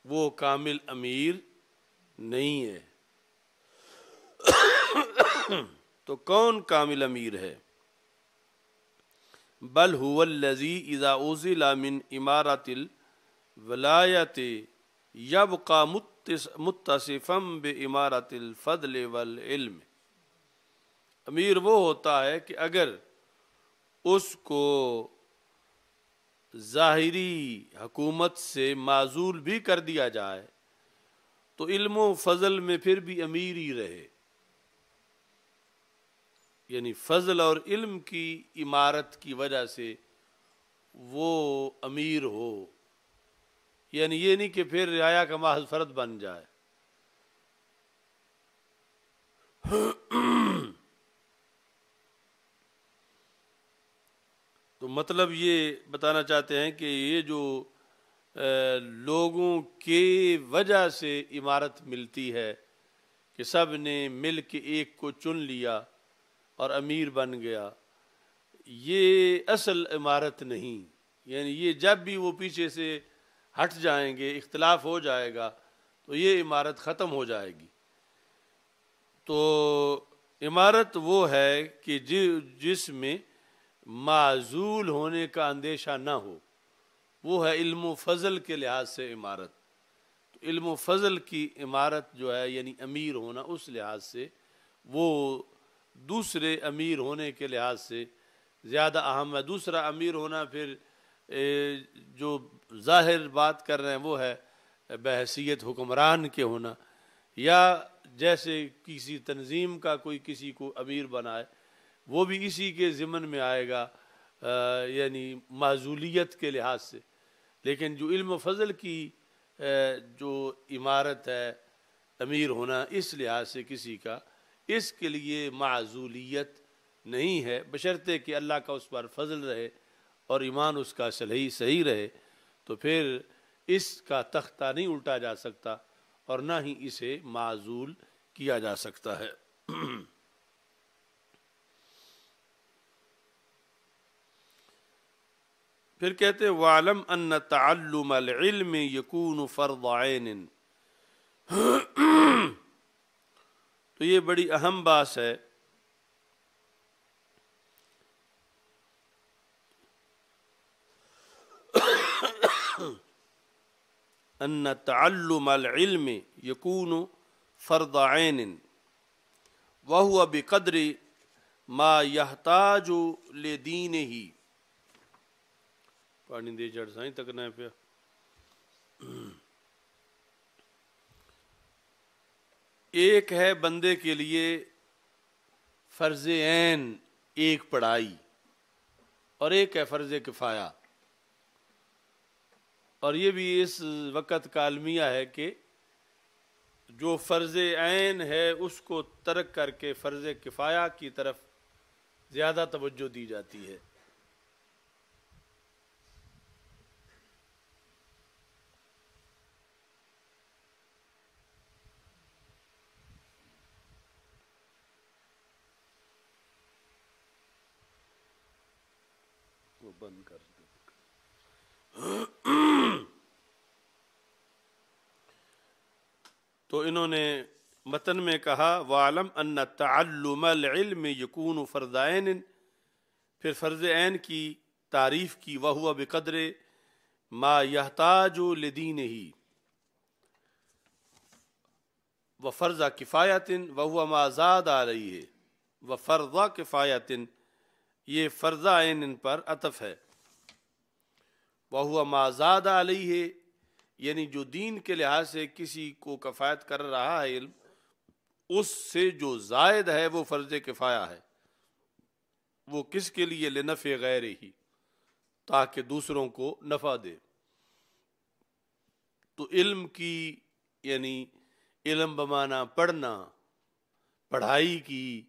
وہ کامل امیر نہیں ہے۔ تو کون کامل امیر ہے؟ بل هو الذی اذا اوزل من امارت الولایت یبقى متصفا بامارت الفضل والعلم۔ امیر وہ ہوتا ہے کہ اگر اس کو ظاہری حکومت سے معزول بھی کر دیا جائے تو علم و فضل میں پھر بھی امیر ہی رہے، یعنی فضل اور علم کی عمارت کی وجہ سے وہ امیر ہو، یعنی یہ نہیں کہ پھر رعایا کا محض فرد بن جائے۔ تو مطلب یہ بتانا چاہتے ہیں کہ یہ جو لوگوں کی وجہ سے عمارت ملتی ہے کہ سب نے مل کے ایک کو چن لیا اور امیر بن گیا، یہ اصل عمارت نہیں، یعنی یہ جب بھی وہ پیچھے سے ہٹ جائیں گے، اختلاف ہو جائے گا تو یہ عمارت ختم ہو جائے گی۔ تو عمارت وہ ہے کہ جس میں معزول ہونے کا اندیشہ نہ ہو، وہ ہے علم و فضل کے لحاظ سے عمارت۔ تو علم و فضل کی عمارت جو ہے یعنی امیر ہونا، اس لحاظ سے وہ دوسرے امیر ہونے کے لحاظ سے زیادہ اہم ہے۔ دوسرا امیر ہونا پھر جو ظاہر بات کر رہے ہیں وہ ہے بحیثیت حکمران کے ہونا، یا جیسے کسی تنظیم کا کوئی کسی کو امیر بنائے، وہ بھی اسی کے ضمن میں آئے گا، یعنی معزولیت کے لحاظ سے۔ لیکن جو علم و فضل کی جو عمارت ہے امیر ہونا، اس لحاظ سے کسی کا اس کے لیے معزولیت نہیں ہے، بشرطے کہ اللہ کا اس پر فضل رہے اور ایمان اس کا صحیح رہے، تو پھر اس کا تختہ نہیں الٹا جا سکتا اور نہ ہی اسے معزول کیا جا سکتا ہے۔ پھر کہتے ہیں وَعْلَمْ أَنَّ تَعَلُّمَ الْعِلْمِ يَكُونُ فَرْضَ عَيْنٍ۔ تو یہ بڑی اہم بات ہے۔ أَنَّ تَعَلُّمَ الْعِلْمِ يَكُونُ فَرْضَ عَيْنٍ وَهُوَ بِقَدْرِ مَا يَحْتَاجُ لِدِينِهِ۔ پانی دے جڑ سائیں تک نہ پیا۔ ایک ہے بندے کے لیے فرض عین ایک پڑھائی، اور ایک ہے فرض کفایہ، اور یہ بھی اس وقت کا المیہ ہے کہ جو فرض عین ہے اس کو ترک کر کے فرض کفایہ کی طرف زیادہ توجہ دی جاتی ہے۔ وہ بند کر دو۔ تو انہوں نے متن میں کہا وَعْلَمْ أَنَّ تَعَلُّمَ الْعِلْمِ يَكُونُ فَرْضَ عَيْنٍ، پھر فرض عین کی تعریف کی، وَهُوَ بِقَدْرِ مَا يَحْتَاجُ لِدِينِهِ، وَفَرْضَ كِفَایَةٍ وَهُوَ مَا زَادَ عَلَيْهِ، وَفَرْضَ كِفَایَةٍ یہ فرض عین پر عطف ہے۔ وَهُوَ مَا زَادَ عَلَيْهِ یعنی جو دین کے لحاظ سے کسی کو کفایت کر رہا ہے علم، اس سے جو زائد ہے وہ فرض کفایہ ہے۔ وہ کس کے لیے؟ لنفع غیر ہی، تاکہ دوسروں کو نفع دے۔ تو علم کی یعنی علم بمانا پڑھنا، پڑھائی کی،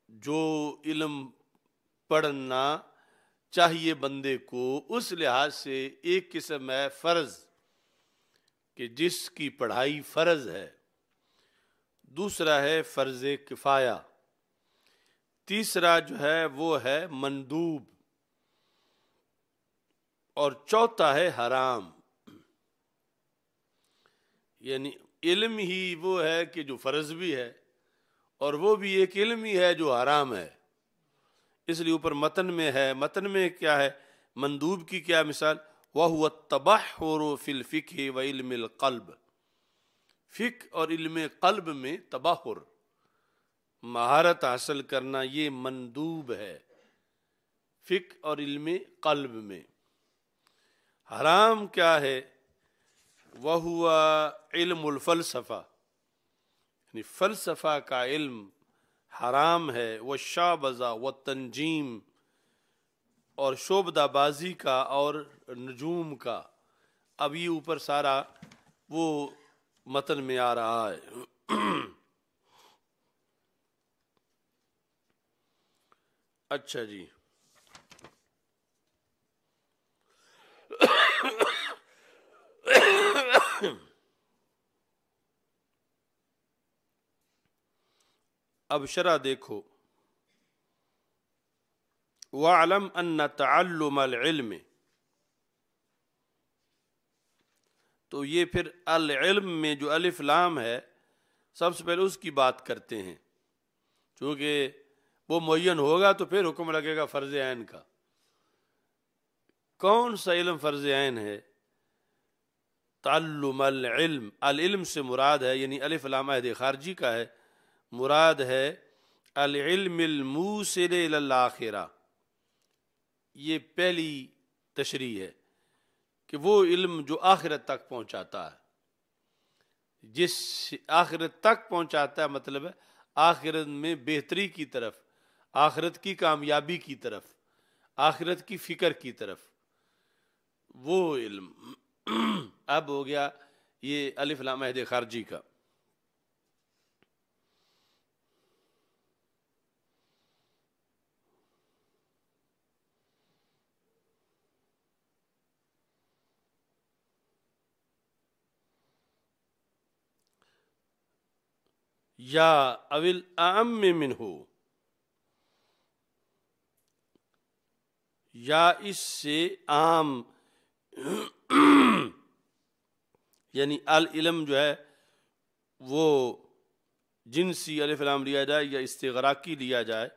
جو علم پڑھنا چاہیے بندے کو، اس لحاظ سے ایک قسم ہے فرض کہ جس کی پڑھائی فرض ہے، دوسرا ہے فرض کفایہ، تیسرا جو ہے وہ ہے مندوب، اور چوتھا ہے حرام۔ یعنی علم ہی وہ ہے کہ جو فرض بھی ہے، اور وہ بھی ایک علم ہی ہے جو حرام ہے۔ اس لیے اوپر متن میں ہے، متن میں کیا ہے، مندوب کی کیا مثال، وَهُوَ التَّبَحُّرُ فِي الْفِقْهِ وَعِلْمِ الْقَلْبِ، فقہ اور علم قلب میں تبحر، مہارت حاصل کرنا، یہ مندوب ہے فقہ اور علم قلب میں۔ حرام کیا ہے، وَهُوَ علم الفلسفہ، یعنی فلسفہ کا علم حرام ہے، والشعبذہ والتنجیم، اور شعبدہ بازی کا اور نجوم کا۔ اب یہ اوپر سارا وہ متن میں آ رہا ہے۔ اچھا جی، اب شرح دیکھو، وَاعْلَمْ أَنَّ تَعَلُّمَ الْعِلْمِ، تو یہ پھر العلم میں جو الف لام ہے سب سے پہلے اس کی بات کرتے ہیں، چونکہ وہ معین ہوگا تو پھر حکم لگے گا فرض عین کا۔ کون سا علم فرض عین ہے؟ تعلم العلم، العلم سے مراد ہے، یعنی الف لام عہد خارجی کا ہے، مراد ہے العلم الموصل الی الآخرہ۔ یہ پہلی تشریح ہے کہ وہ علم جو آخرت تک پہنچاتا ہے، جس آخرت تک پہنچاتا ہے، مطلب ہے آخرت میں بہتری کی طرف، آخرت کی کامیابی کی طرف، آخرت کی فکر کی طرف، وہ علم۔ اب ہو گیا یہ الف لام عہد خارجی کا۔ یا اول اعم منہ، یا اس سے عام، یعنی العلم جو ہے وہ جنسی الف لام لیا جائے یا استغراقی لیا جائے،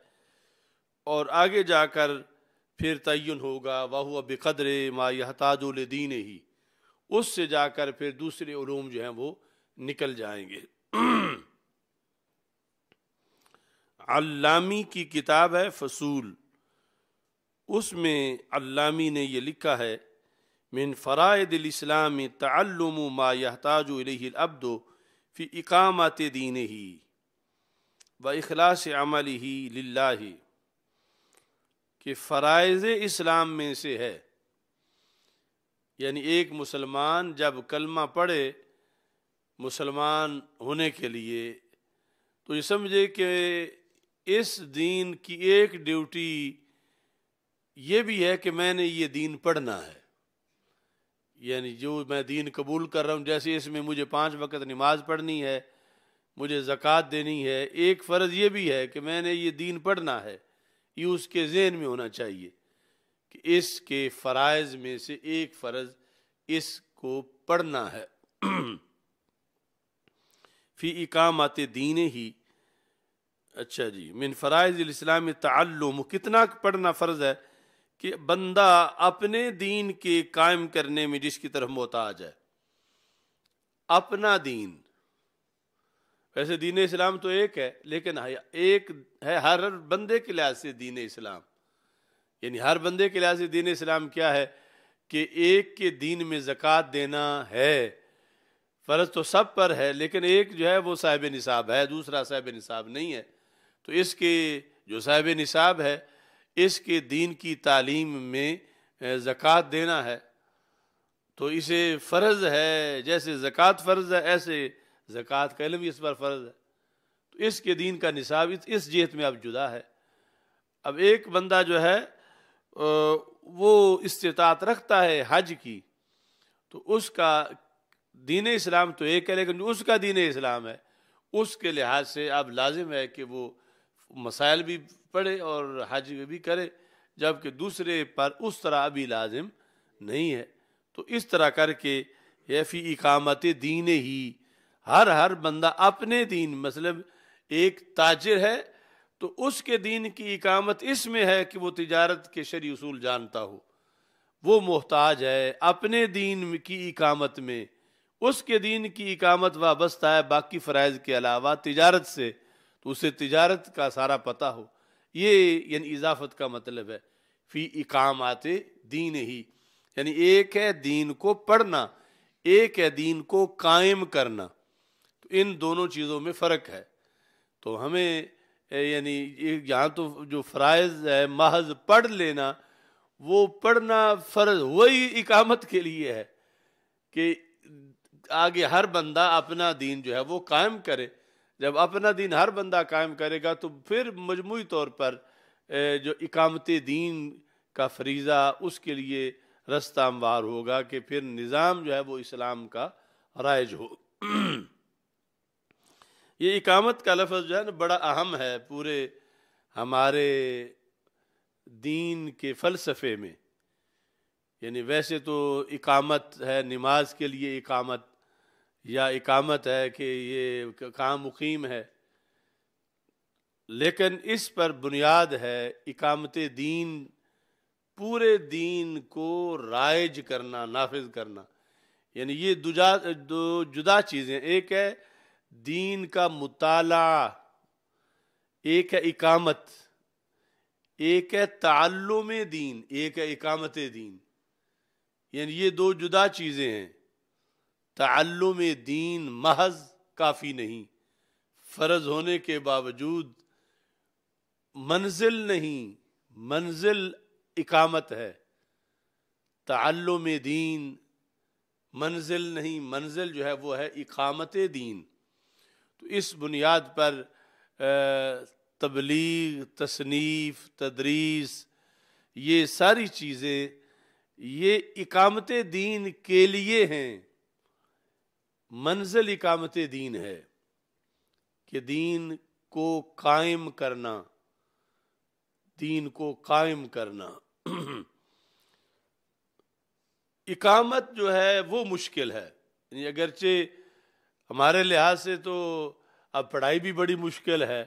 اور آگے جا کر پھر تعین ہوگا وَهُوَ بِقَدْرِ مَا يَحْتَاجُ لِدِينِهِ، اس سے جا کر پھر دوسرے علوم جو ہیں وہ نکل جائیں گے۔ علامی کی کتاب ہے فصول، اس میں علامی نے یہ لکھا ہے، من فرائض الاسلام تعلم ما يحتاج الیہ العبد فی اقامت دینہ و اخلاص عملہ للہ، کہ فرائض اسلام میں سے ہے، یعنی ایک مسلمان جب کلمہ پڑھے مسلمان ہونے کے لیے، تو یہ سمجھے کہ اس دین کی ایک ڈیوٹی یہ بھی ہے کہ میں نے یہ دین پڑھنا ہے، یعنی جو میں دین قبول کر رہا ہوں، جیسے اس میں مجھے 5 وقت نماز پڑھنی ہے، مجھے زکوٰۃ دینی ہے، ایک فرض یہ بھی ہے کہ میں نے یہ دین پڑھنا ہے، یہ اس کے ذہن میں ہونا چاہیے کہ اس کے فرائض میں سے ایک فرض اس کو پڑھنا ہے۔ فی اقامت دین ہی، اچھا جی، من فرائض الاسلام تعلم، کتنا پڑھنا فرض ہے کہ بندہ اپنے دین کے قائم کرنے میں جس کی طرف محتاج ہے، اپنا دین، ویسے دین اسلام تو ایک ہے، لیکن ایک ہے ہر بندے کے لحاظ سے دین اسلام، یعنی ہر بندے کے لحاظ سے دین اسلام کیا ہے کہ ایک کے دین میں زکوٰۃ دینا ہے، فرض تو سب پر ہے، لیکن ایک جو ہے وہ صاحب نصاب ہے، دوسرا صاحب نصاب نہیں ہے، تو اس کے جو صاحب نصاب ہے اس کے دین کی تعلیم میں زکوٰۃ دینا ہے، تو اسے فرض ہے، جیسے زکوٰۃ فرض ہے ایسے زکوٰۃ کا علم بھی اس پر فرض ہے، تو اس کے دین کا نصاب اس جہت میں اب جدا ہے۔ اب ایک بندہ جو ہے وہ استطاعت رکھتا ہے حج کی، تو اس کا دین اسلام تو ایک ہے، لیکن جو اس کا دین اسلام ہے اس کے لحاظ سے اب لازم ہے کہ وہ مسائل بھی پڑھے اور حج بھی کرے، جبکہ دوسرے پر اس طرح ابھی لازم نہیں ہے۔ تو اس طرح کر کے یہ فی اقامت دین ہی، ہر بندہ اپنے دین، مثلاً ایک تاجر ہے تو اس کے دین کی اقامت اس میں ہے کہ وہ تجارت کے شرعی اصول جانتا ہو، وہ محتاج ہے اپنے دین کی اقامت میں، اس کے دین کی اقامت وابستہ ہے باقی فرائض کے علاوہ تجارت سے، تو اسے تجارت کا سارا پتہ ہو۔ یہ یعنی اضافت کا مطلب ہے فی اقامات دین ہی، یعنی ایک ہے دین کو پڑھنا، ایک ہے دین کو قائم کرنا، تو ان دونوں چیزوں میں فرق ہے۔ تو ہمیں یعنی یہاں تو جو فرائض ہے محض پڑھ لینا، وہ پڑھنا فرض وہی اقامت کے لیے ہے کہ آگے ہر بندہ اپنا دین جو ہے وہ قائم کرے۔ جب اپنا دین ہر بندہ قائم کرے گا تو پھر مجموعی طور پر جو اقامت دین کا فریضہ اس کے لیے رستہ ہموار ہوگا کہ پھر نظام جو ہے وہ اسلام کا رائج ہو۔ یہ اقامت کا لفظ جو ہے نا بڑا اہم ہے پورے ہمارے دین کے فلسفے میں۔ یعنی ویسے تو اقامت ہے نماز کے لیے اقامت، یا اقامت ہے کہ یہ کام مقیم ہے، لیکن اس پر بنیاد ہے اقامت دین، پورے دین کو رائج کرنا، نافذ کرنا۔ یعنی یہ دو جدا چیزیں، ایک ہے دین کا مطالعہ، ایک ہے اقامت، ایک ہے تعلم دین، ایک ہے اقامت دین۔ یعنی یہ دو جدا چیزیں ہیں۔ تعلم دین محض کافی نہیں، فرض ہونے کے باوجود منزل نہیں، منزل اقامت ہے۔ تعلم دین منزل نہیں، منزل جو ہے وہ ہے اقامت دین۔ تو اس بنیاد پر تبلیغ، تصنیف، تدریس، یہ ساری چیزیں یہ اقامت دین کے لیے ہیں۔ منزل اقامت دین ہے کہ دین کو قائم کرنا، دین کو قائم کرنا۔ اقامت جو ہے وہ مشکل ہے، یعنی اگرچہ ہمارے لحاظ سے تو اب پڑھائی بھی بڑی مشکل ہے،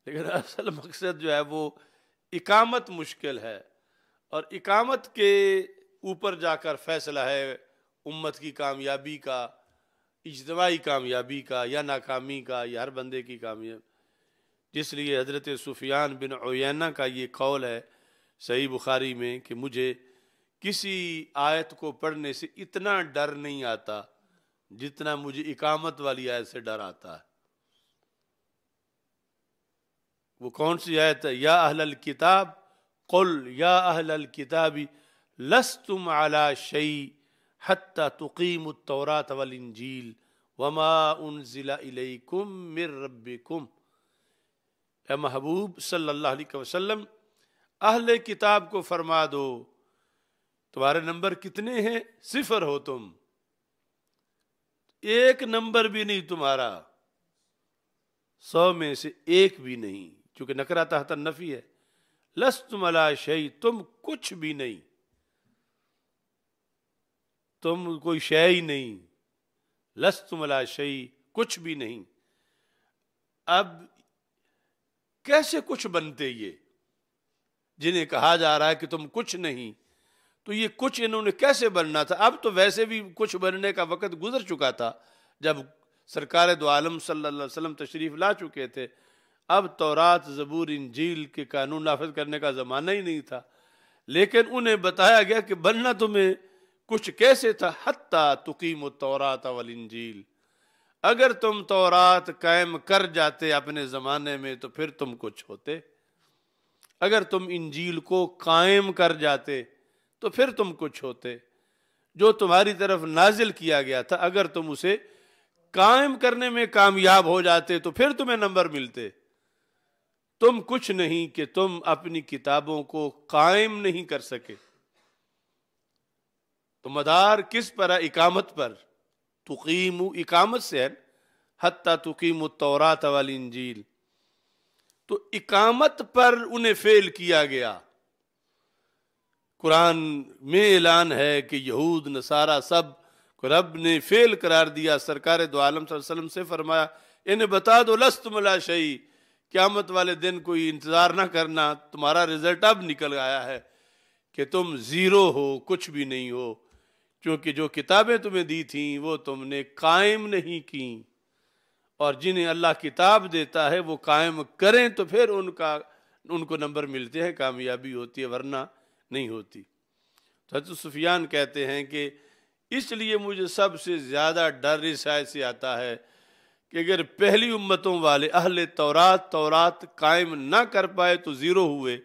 لیکن اصل مقصد جو ہے وہ اقامت مشکل ہے، اور اقامت کے اوپر جا کر فیصلہ ہے امت کی کامیابی کا، اجتماعی کامیابی کا یا ناکامی کا، یا ہر بندے کی کامیابی۔ جس لیے حضرت سفیان بن عیینہ کا یہ قول ہے صحیح بخاری میں کہ مجھے کسی آیت کو پڑھنے سے اتنا ڈر نہیں آتا جتنا مجھے اقامت والی آیت سے ڈر آتا ہے۔ وہ کون سی آیت ہے؟ یا اہل الکتاب قل یا اہل الکتاب لستم علی شیء حتی تقیموا التوراۃ والانجیل وما انزل الیکم من ربکم۔ اے محبوب صلی اللہ علیہ وسلم، اہل کتاب کو فرما دو تمہارے نمبر کتنے ہیں؟ 0 ہو تم، ایک نمبر بھی نہیں تمہارا، 100 میں سے ایک بھی نہیں، چونکہ نکرہ تحت النفی ہے۔ لستم علی شیء، تم کچھ بھی نہیں، تم کوئی شے ہی نہیں، لستم علی شیء، کچھ بھی نہیں۔ اب کیسے کچھ بنتے یہ جنہیں کہا جا رہا ہے کہ تم کچھ نہیں؟ تو یہ کچھ انہوں نے کیسے بننا تھا؟ اب تو ویسے بھی کچھ بننے کا وقت گزر چکا تھا جب سرکار دو عالم صلی اللہ علیہ وسلم تشریف لا چکے تھے۔ اب تورات، زبور، انجیل کے قانون نافذ کرنے کا زمانہ ہی نہیں تھا، لیکن انہیں بتایا گیا کہ بننا تمہیں کچھ کیسے تھا؟ حتی تقیموا التوراۃ والانجیل، اگر تم تورات قائم کر جاتے اپنے زمانے میں تو پھر تم کچھ ہوتے، اگر تم انجیل کو قائم کر جاتے تو پھر تم کچھ ہوتے، جو تمہاری طرف نازل کیا گیا تھا اگر تم اسے قائم کرنے میں کامیاب ہو جاتے تو پھر تمہیں نمبر ملتے۔ تم کچھ نہیں کہ تم اپنی کتابوں کو قائم نہیں کر سکے۔ تو مدار کس پر ہے؟ اقامت پر۔ تقیموا، اقامت سے ہے، حتی تقیموا التوراۃ والانجیل، تو اقامت پر انہیں فیل کیا گیا۔ قرآن میں اعلان ہے کہ یہود نصارہ سب کو رب نے فعل قرار دیا، سرکار دو عالم صلی اللہ علیہ وسلم سے فرمایا انہیں بتا دو لستم لا شیء، قیامت والے دن کوئی انتظار نہ کرنا، تمہارا رزلٹ اب نکل آیا ہے کہ تم زیرو ہو، کچھ بھی نہیں ہو، کیونکہ جو کتابیں تمہیں دی تھیں وہ تم نے قائم نہیں کی، اور جنہیں اللہ کتاب دیتا ہے وہ قائم کریں تو پھر ان کو نمبر ملتے ہیں، کامیابی ہوتی ہے، ورنہ نہیں ہوتی۔ تو حضرت سفیان کہتے ہیں کہ اس لیے مجھے سب سے زیادہ ڈر اس آیت سے آتا ہے کہ اگر پہلی امتوں والے اہل تورات قائم نہ کر پائے تو زیرو ہوئے،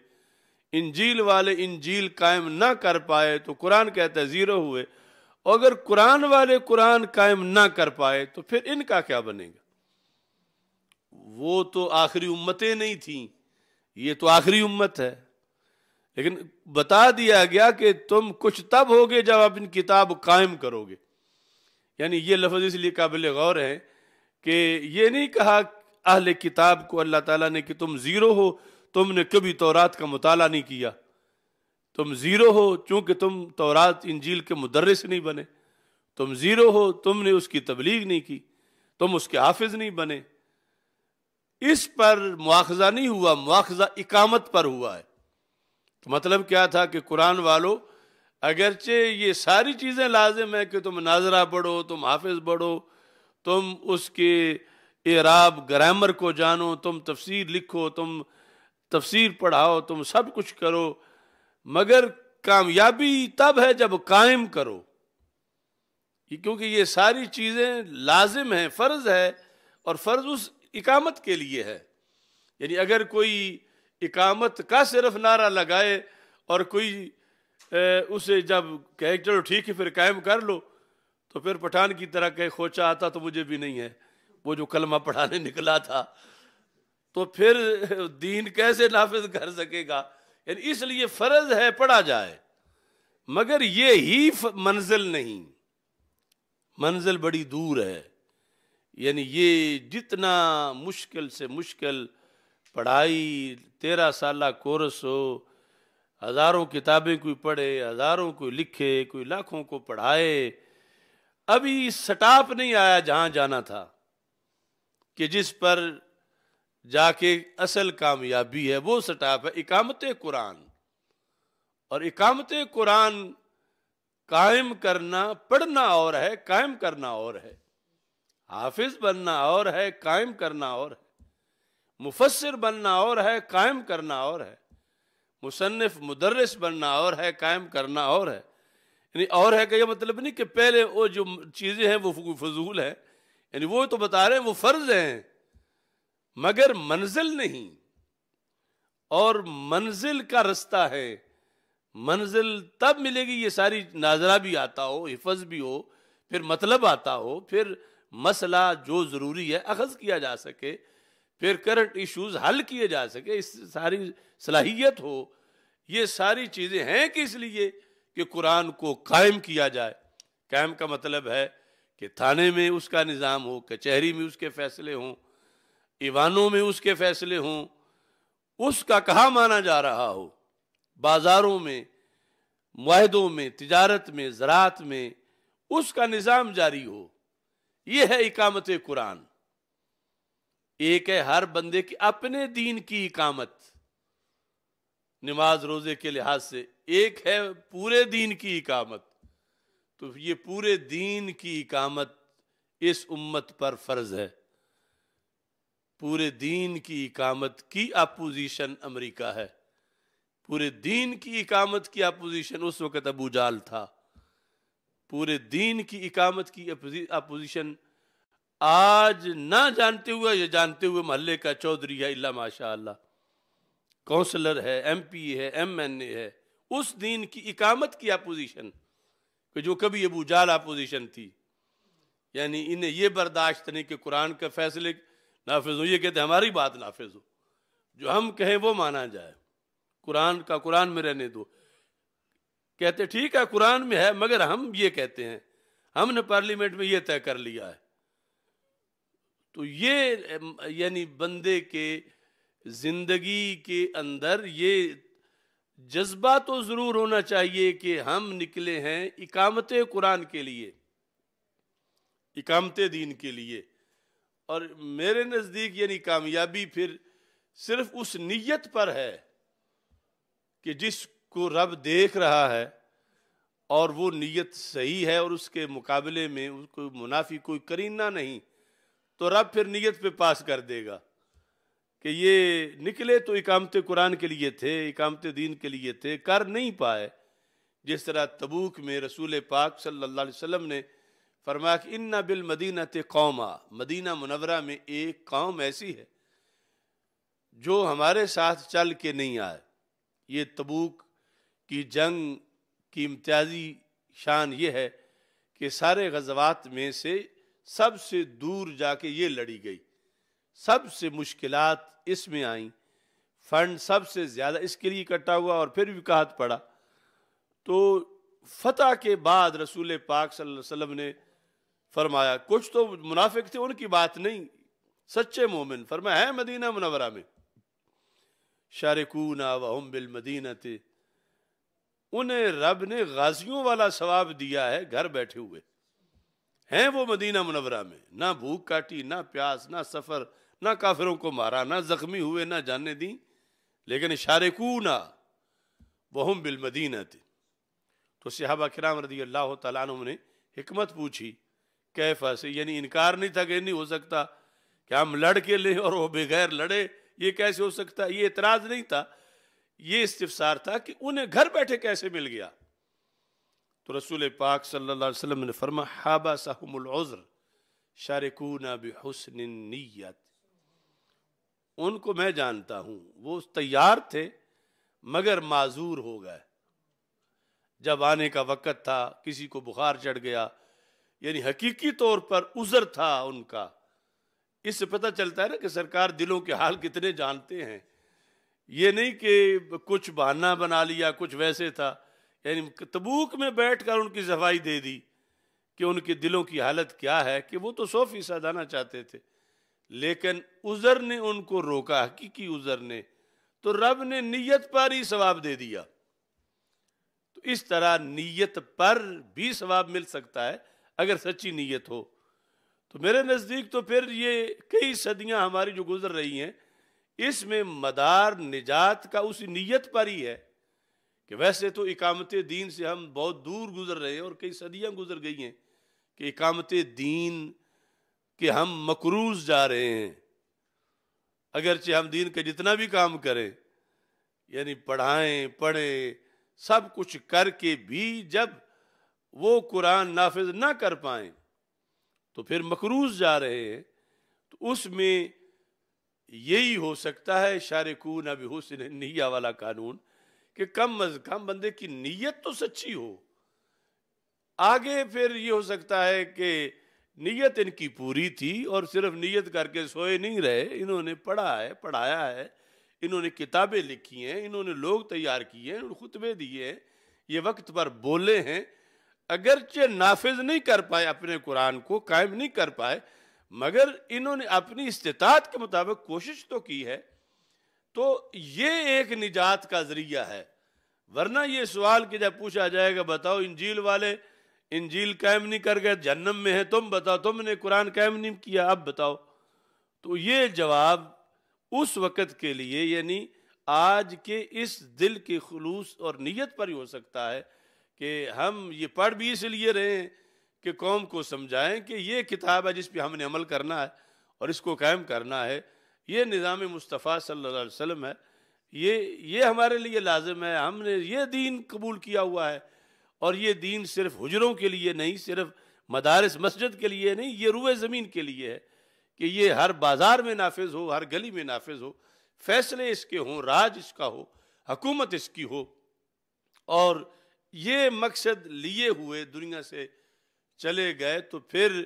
انجیل والے انجیل قائم نہ کر پائے تو قرآن کہتا ہے زیرو ہوئے، اور اگر قرآن والے قرآن قائم نہ کر پائے تو پھر ان کا کیا بنے گا؟ وہ تو آخری امتیں نہیں تھیں، یہ تو آخری امت ہے، لیکن بتا دیا گیا کہ تم کچھ تب ہوگے جب آپ ان کتاب قائم کرو گے۔ یعنی یہ لفظ اس لیے قابل غور ہے کہ یہ نہیں کہا اہل کتاب کو اللہ تعالیٰ نے کہ تم زیرو ہو، تم نے کبھی تورات کا مطالعہ نہیں کیا، تم زیرو ہو چونکہ تم تورات انجیل کے مدرس نہیں بنے، تم زیرو ہو تم نے اس کی تبلیغ نہیں کی، تم اس کے حافظ نہیں بنے۔ اس پر مواخذہ نہیں ہوا، مواخذہ اقامت پر ہوا ہے۔ تو مطلب کیا تھا کہ قرآن والو اگرچہ یہ ساری چیزیں لازم ہے کہ تم ناظرہ پڑھو، تم حافظ پڑھو، تم اس کے اعراب گرامر کو جانو، تم تفسیر لکھو، تم تفسیر پڑھاؤ، تم سب کچھ کرو، مگر کامیابی تب ہے جب قائم کرو، کیونکہ یہ ساری چیزیں لازم ہیں، فرض ہے، اور فرض اس اقامت کے لیے ہے۔ یعنی اگر کوئی اقامت کا صرف نعرہ لگائے اور کوئی اسے جب کہے چلو ٹھیک ہے پھر قائم کر لو، تو پھر پٹھان کی طرح کہے کھوچا آتا تو مجھے بھی نہیں ہے، وہ جو کلمہ پڑھانے نکلا تھا، تو پھر دین کیسے نافذ کر سکے گا؟ یعنی اس لیے فرض ہے پڑھا جائے، مگر یہ ہی منزل نہیں، منزل بڑی دور ہے۔ یعنی یہ جتنا مشکل سے مشکل پڑھائی، 13 سالہ کورس ہو، ہزاروں کتابیں کوئی پڑھے، ہزاروں کو لکھے، کوئی لاکھوں کو پڑھائے، ابھی سٹاپ نہیں آیا جہاں جانا تھا، کہ جس پر جا کے اصل کامیابی ہے، وہ سٹاپ ہے اقامت قرآن۔ اور اقامت قرآن قائم کرنا، پڑھنا اور ہے، قائم کرنا اور ہے، حافظ بننا اور ہے، قائم کرنا اور ہے، مفسر بننا اور ہے، قائم کرنا اور ہے، مصنف مدرس بننا اور ہے، قائم کرنا اور ہے۔ یعنی اور ہے کہ یہ مطلب نہیں کہ پہلے وہ جو چیزیں ہیں وہ فضول ہیں، یعنی وہ تو بتا رہے ہیں وہ فرض ہیں، مگر منزل نہیں، اور منزل کا رستہ ہے۔ منزل تب ملے گی یہ ساری ناظرہ بھی آتا ہو، حفظ بھی ہو، پھر مطلب آتا ہو، پھر مسئلہ جو ضروری ہے اخذ کیا جا سکے، پھر کرنٹ ایشوز حل کیے جا سکے، اس ساری صلاحیت ہو۔ یہ ساری چیزیں ہیں کہ اس لیے کہ قرآن کو قائم کیا جائے۔ قائم کا مطلب ہے کہ تھانے میں اس کا نظام ہو، کچہری میں اس کے فیصلے ہوں، ایوانوں میں اس کے فیصلے ہوں، اس کا کہاں مانا جا رہا ہو، بازاروں میں، معاہدوں میں، تجارت میں، زراعت میں اس کا نظام جاری ہو۔ یہ ہے اقامت قرآن۔ ایک ہے ہر بندے کی اپنے دین کی اقامت، نماز روزے کے لحاظ سے، ایک ہے پورے دین کی اقامت۔ تو یہ پورے دین کی اقامت اس امت پر فرض ہے۔ پورے دین کی اقامت کی اپوزیشن امریکہ ہے، پورے دین کی اقامت کی اپوزیشن اس وقت ابو جہل تھا، پورے دین کی اقامت کی اپوزیشن آج نہ جانتے ہوئے یا جانتے ہوئے محلے کا چودھری ہے، اللہ ماشاء اللہ، کونسلر ہے، ایم پی ہے، ایم این اے ہے، اس دین کی اقامت کی اپوزیشن کہ جو کبھی ابو جہل اپوزیشن تھی۔ یعنی انہیں یہ برداشت نہیں کہ قرآن کے فیصلے نافذ ہو، یہ کہتے ہماری بات نافذ ہو، جو ہم کہیں وہ مانا جائے، قرآن کا قرآن میں رہنے دو۔ کہتے ٹھیک ہے قرآن میں ہے، مگر ہم یہ کہتے ہیں، ہم نے پارلیمنٹ میں یہ طے کر لیا ہے۔ تو یہ یعنی بندے کے زندگی کے اندر یہ جذبہ تو ضرور ہونا چاہیے کہ ہم نکلے ہیں اقامت قرآن کے لیے، اقامت دین کے لیے۔ اور میرے نزدیک یعنی کامیابی پھر صرف اس نیت پر ہے کہ جس کو رب دیکھ رہا ہے اور وہ نیت صحیح ہے اور اس کے مقابلے میں اس کو منافی کوئی کرینہ نہیں، تو رب پھر نیت پہ پاس کر دے گا کہ یہ نکلے تو اقامت قرآن کے لیے تھے، اقامت دین کے لیے تھے، کر نہیں پائے۔ جس طرح تبوک میں رسول پاک صلی اللہ علیہ وسلم نے فرمایا کہ اِنَّ بِالْمَدِینَةِ قَوْمًا، مدینہ منورہ میں ایک قوم ایسی ہے جو ہمارے ساتھ چل کے نہیں آئے۔ یہ تبوک کی جنگ کی امتیازی شان یہ ہے کہ سارے غزوات میں سے سب سے دور جا کے یہ لڑی گئی، سب سے مشکلات اس میں آئیں، فنڈ سب سے زیادہ اس کے لیے اکٹھا ہوا اور پھر بھی وقاحت پڑا۔ تو فتح کے بعد رسول پاک صلی اللہ علیہ وسلم نے فرمایا، کچھ تو منافق تھے ان کی بات نہیں، سچے مومن، فرمایا ہے مدینہ منورہ میں، شارکونا وہم بالمدینۃ، انہیں رب نے غازیوں والا ثواب دیا ہے گھر بیٹھے ہوئے ہیں وہ مدینہ منورہ میں، نہ بھوک کاٹی، نہ پیاس، نہ سفر، نہ کافروں کو مارا، نہ زخمی ہوئے، نہ جاننے دیں، لیکن شارکونا وہم بالمدینۃ۔ تو صحابہ کرام رضی اللہ تعالیٰ عنہ نے حکمت پوچھی، کیفا سے، یعنی انکار نہیں تھا کہ نہیں ہو سکتا کہ ہم لڑ کے لیں اور وہ بغیر لڑے، یہ کیسے ہو سکتا، یہ اعتراض نہیں تھا، یہ استفسار تھا کہ انہیں گھر بیٹھے کیسے مل گیا۔ تو رسول پاک صلی اللہ علیہ وسلم نے فرمایا حابسہم العذر شارکونا بحسن النیت، ان کو میں جانتا ہوں وہ تیار تھے مگر معذور ہو گئے، جب آنے کا وقت تھا کسی کو بخار چڑھ گیا، یعنی حقیقی طور پر عذر تھا ان کا۔ اس سے پتہ چلتا ہے نا کہ سرکار دلوں کے حال کتنے جانتے ہیں، یہ نہیں کہ کچھ بہانہ بنا لیا، کچھ ویسے تھا، یعنی تبوک میں بیٹھ کر ان کی صفائی دے دی کہ ان کے دلوں کی حالت کیا ہے، کہ وہ تو 100% آنا چاہتے تھے لیکن عذر نے ان کو روکا، حقیقی عذر نے، تو رب نے نیت پر ہی ثواب دے دیا۔ تو اس طرح نیت پر بھی ثواب مل سکتا ہے اگر سچی نیت ہو۔ تو میرے نزدیک تو پھر یہ کئی صدیاں ہماری جو گزر رہی ہیں اس میں مدار نجات کا اسی نیت پر ہی ہے کہ ویسے تو اقامت دین سے ہم بہت دور گزر رہے ہیں اور کئی صدیاں گزر گئی ہیں کہ اقامت دین کہ ہم مقروض جا رہے ہیں، اگرچہ ہم دین کا جتنا بھی کام کریں، یعنی پڑھائیں، پڑھیں، سب کچھ کر کے بھی جب وہ قرآن نافذ نہ کر پائیں تو پھر مقروض جا رہے ہیں۔ تو اس میں یہی ہو سکتا ہے شارکون بحسن النیہ والا قانون کہ کم از کم بندے کی نیت تو سچی ہو۔ آگے پھر یہ ہو سکتا ہے کہ نیت ان کی پوری تھی اور صرف نیت کر کے سوئے نہیں رہے، انہوں نے پڑھا ہے، پڑھایا ہے، انہوں نے کتابیں لکھی ہیں، انہوں نے لوگ تیار کیے ہیں، خطبے دیے ہیں، یہ وقت پر بولے ہیں، اگرچہ نافذ نہیں کر پائے، اپنے قرآن کو قائم نہیں کر پائے، مگر انہوں نے اپنی استطاعت کے مطابق کوشش تو کی ہے۔ تو یہ ایک نجات کا ذریعہ ہے، ورنہ یہ سوال کہ جب پوچھا جائے گا بتاؤ انجیل والے انجیل قائم نہیں کر گئے جہنم میں ہے، تم بتاؤ تم نے قرآن قائم نہیں کیا، اب بتاؤ، تو یہ جواب اس وقت کے لیے یعنی آج کے اس دل کے خلوص اور نیت پر ہی ہو سکتا ہے کہ ہم یہ پڑھ بھی اس لیے رہے ہیں کہ قوم کو سمجھائیں کہ یہ کتاب ہے جس پہ ہم نے عمل کرنا ہے اور اس کو قائم کرنا ہے، یہ نظام مصطفیٰ صلی اللہ علیہ وسلم ہے، یہ ہمارے لیے لازم ہے، ہم نے یہ دین قبول کیا ہوا ہے، اور یہ دین صرف حجروں کے لیے نہیں، صرف مدارس مسجد کے لیے نہیں، یہ روئے زمین کے لیے ہے کہ یہ ہر بازار میں نافذ ہو، ہر گلی میں نافذ ہو، فیصلے اس کے ہوں، راج اس کا ہو، حکومت اس کی ہو، اور یہ مقصد لیے ہوئے دنیا سے چلے گئے تو پھر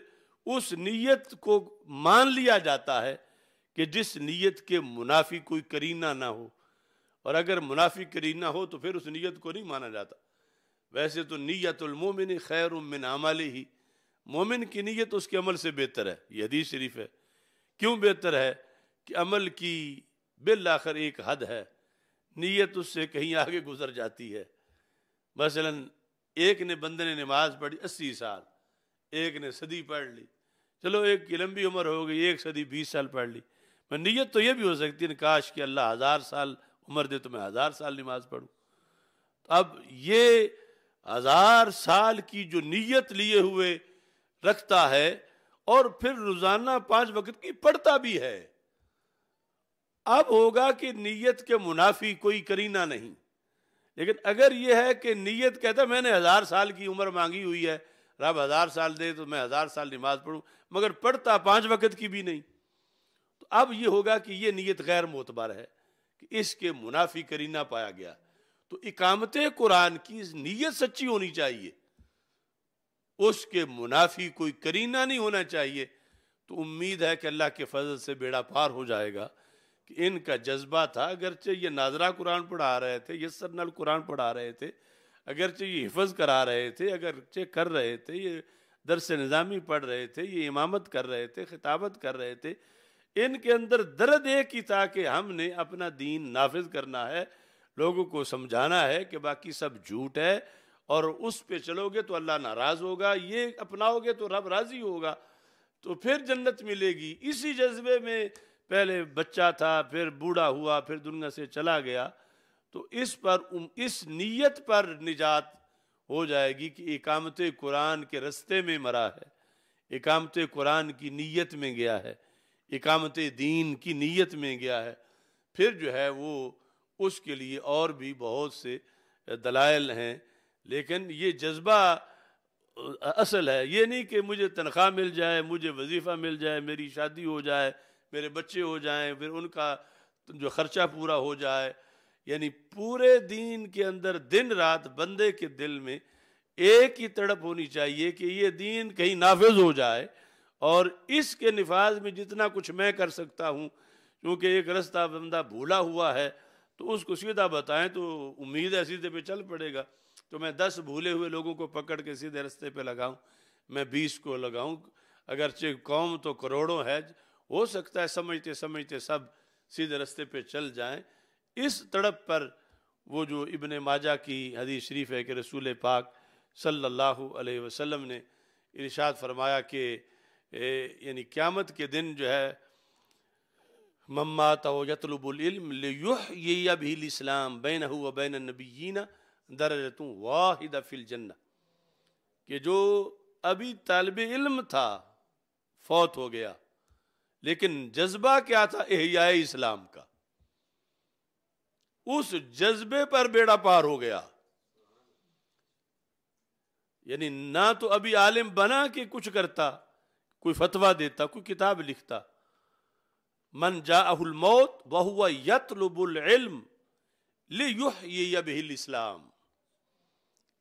اس نیت کو مان لیا جاتا ہے کہ جس نیت کے منافی کوئی کرینہ نہ ہو، اور اگر منافی کرینہ ہو تو پھر اس نیت کو نہیں مانا جاتا۔ ویسے تو نیت المومن خیر من عملہ، مومن کی نیت اس کے عمل سے بہتر ہے، یہ حدیث شریف ہے۔ کیوں بہتر ہے؟ کہ عمل کی بالآخر ایک حد ہے، نیت اس سے کہیں آگے گزر جاتی ہے۔ مثلا ایک نے بندے نے نماز پڑھی 80 سال، ایک نے صدی پڑھ لی، چلو ایک کی لمبی عمر ہو گئی، 1 صدی 20 سال پڑھ لی، میں نیت تو یہ بھی ہو سکتی ہے کاش کہ اللہ 1000 سال عمر دے تو میں 1000 سال نماز پڑھوں. اب یہ 1000 سال کی جو نیت لیے ہوئے رکھتا ہے اور پھر روزانہ 5 وقت کی پڑھتا بھی ہے، اب ہوگا کہ نیت کے منافی کوئی کرینہ نہیں. لیکن اگر یہ ہے کہ نیت کہتا ہے میں نے 1000 سال کی عمر مانگی ہوئی ہے، رب 1000 سال دے تو میں 1000 سال نماز پڑھوں، مگر پڑھتا 5 وقت کی بھی نہیں، تو اب یہ ہوگا کہ یہ نیت غیر معتبر ہے، کہ اس کے منافی کرینہ پایا گیا. تو اقامت قرآن کی نیت سچی ہونی چاہیے، اس کے منافی کوئی کرینہ نہیں ہونا چاہیے. تو امید ہے کہ اللہ کے فضل سے بیڑا پار ہو جائے گا کہ ان کا جذبہ تھا، اگرچہ یہ ناظرہ قرآن پڑھا رہے تھے، یسر نل قرآن پڑھا رہے تھے، اگرچہ یہ حفظ کرا رہے تھے، اگرچہ کر رہے تھے، یہ درس نظامی پڑھ رہے تھے، یہ امامت کر رہے تھے، خطابت کر رہے تھے، ان کے اندر درد ایک ہی تھا کہ ہم نے اپنا دین نافذ کرنا ہے، لوگوں کو سمجھانا ہے کہ باقی سب جھوٹ ہے اور اس پہ چلو گے تو اللہ ناراض ہوگا، یہ اپناؤ گے تو رب راضی ہوگا، تو پھر جنت ملے گی. اسی جذبے میں پہلے بچہ تھا، پھر بوڑھا ہوا، پھر دنیا سے چلا گیا. تو اس نیت پر نجات ہو جائے گی کہ اقامت قرآن کے رستے میں مرا ہے، اقامت قرآن کی نیت میں گیا ہے، اقامت دین کی نیت میں گیا ہے. پھر جو ہے وہ اس کے لیے اور بھی بہت سے دلائل ہیں، لیکن یہ جذبہ اصل ہے. یہ نہیں کہ مجھے تنخواہ مل جائے، مجھے وظیفہ مل جائے، میری شادی ہو جائے، میرے بچے ہو جائیں، پھر ان کا جو خرچہ پورا ہو جائے. یعنی پورے دین کے اندر دن رات بندے کے دل میں ایک ہی تڑپ ہونی چاہیے کہ یہ دین کہیں نافذ ہو جائے، اور اس کے نفاذ میں جتنا کچھ میں کر سکتا ہوں، کیونکہ ایک رستہ بندہ بھولا ہوا ہے تو اس کو سیدھا بتائیں تو امید ہے سیدھے پہ چل پڑے گا. تو میں 10 بھولے ہوئے لوگوں کو پکڑ کے سیدھے رستے پہ لگاؤں، میں 20 کو لگاؤں، اگرچہ قوم تو کروڑوں ہے، ہو سکتا ہے سمجھتے سمجھتے سب سیدھے رستے پہ چل جائیں. اس تڑپ پر وہ جو ابن ماجہ کی حدیث شریف ہے کہ رسول پاک صلی اللہ علیہ وسلم نے ارشاد فرمایا کہ یعنی قیامت کے دن جو ہے من مات یطلب العلم لیحیی بہ الاسلام بینہ و بین النبیین درجۃ واحدہ فی الجنہ، کہ جو ابھی طالب علم تھا فوت ہو گیا، لیکن جذبہ کیا تھا احیاء اسلام کا، اس جذبے پر بیڑا پار ہو گیا. یعنی نہ تو ابھی عالم بنا کہ کچھ کرتا، کوئی فتویٰ دیتا، کوئی کتاب لکھتا. من جاءہ الموت وہو یطلب العلم لیحیی بہ الاسلام،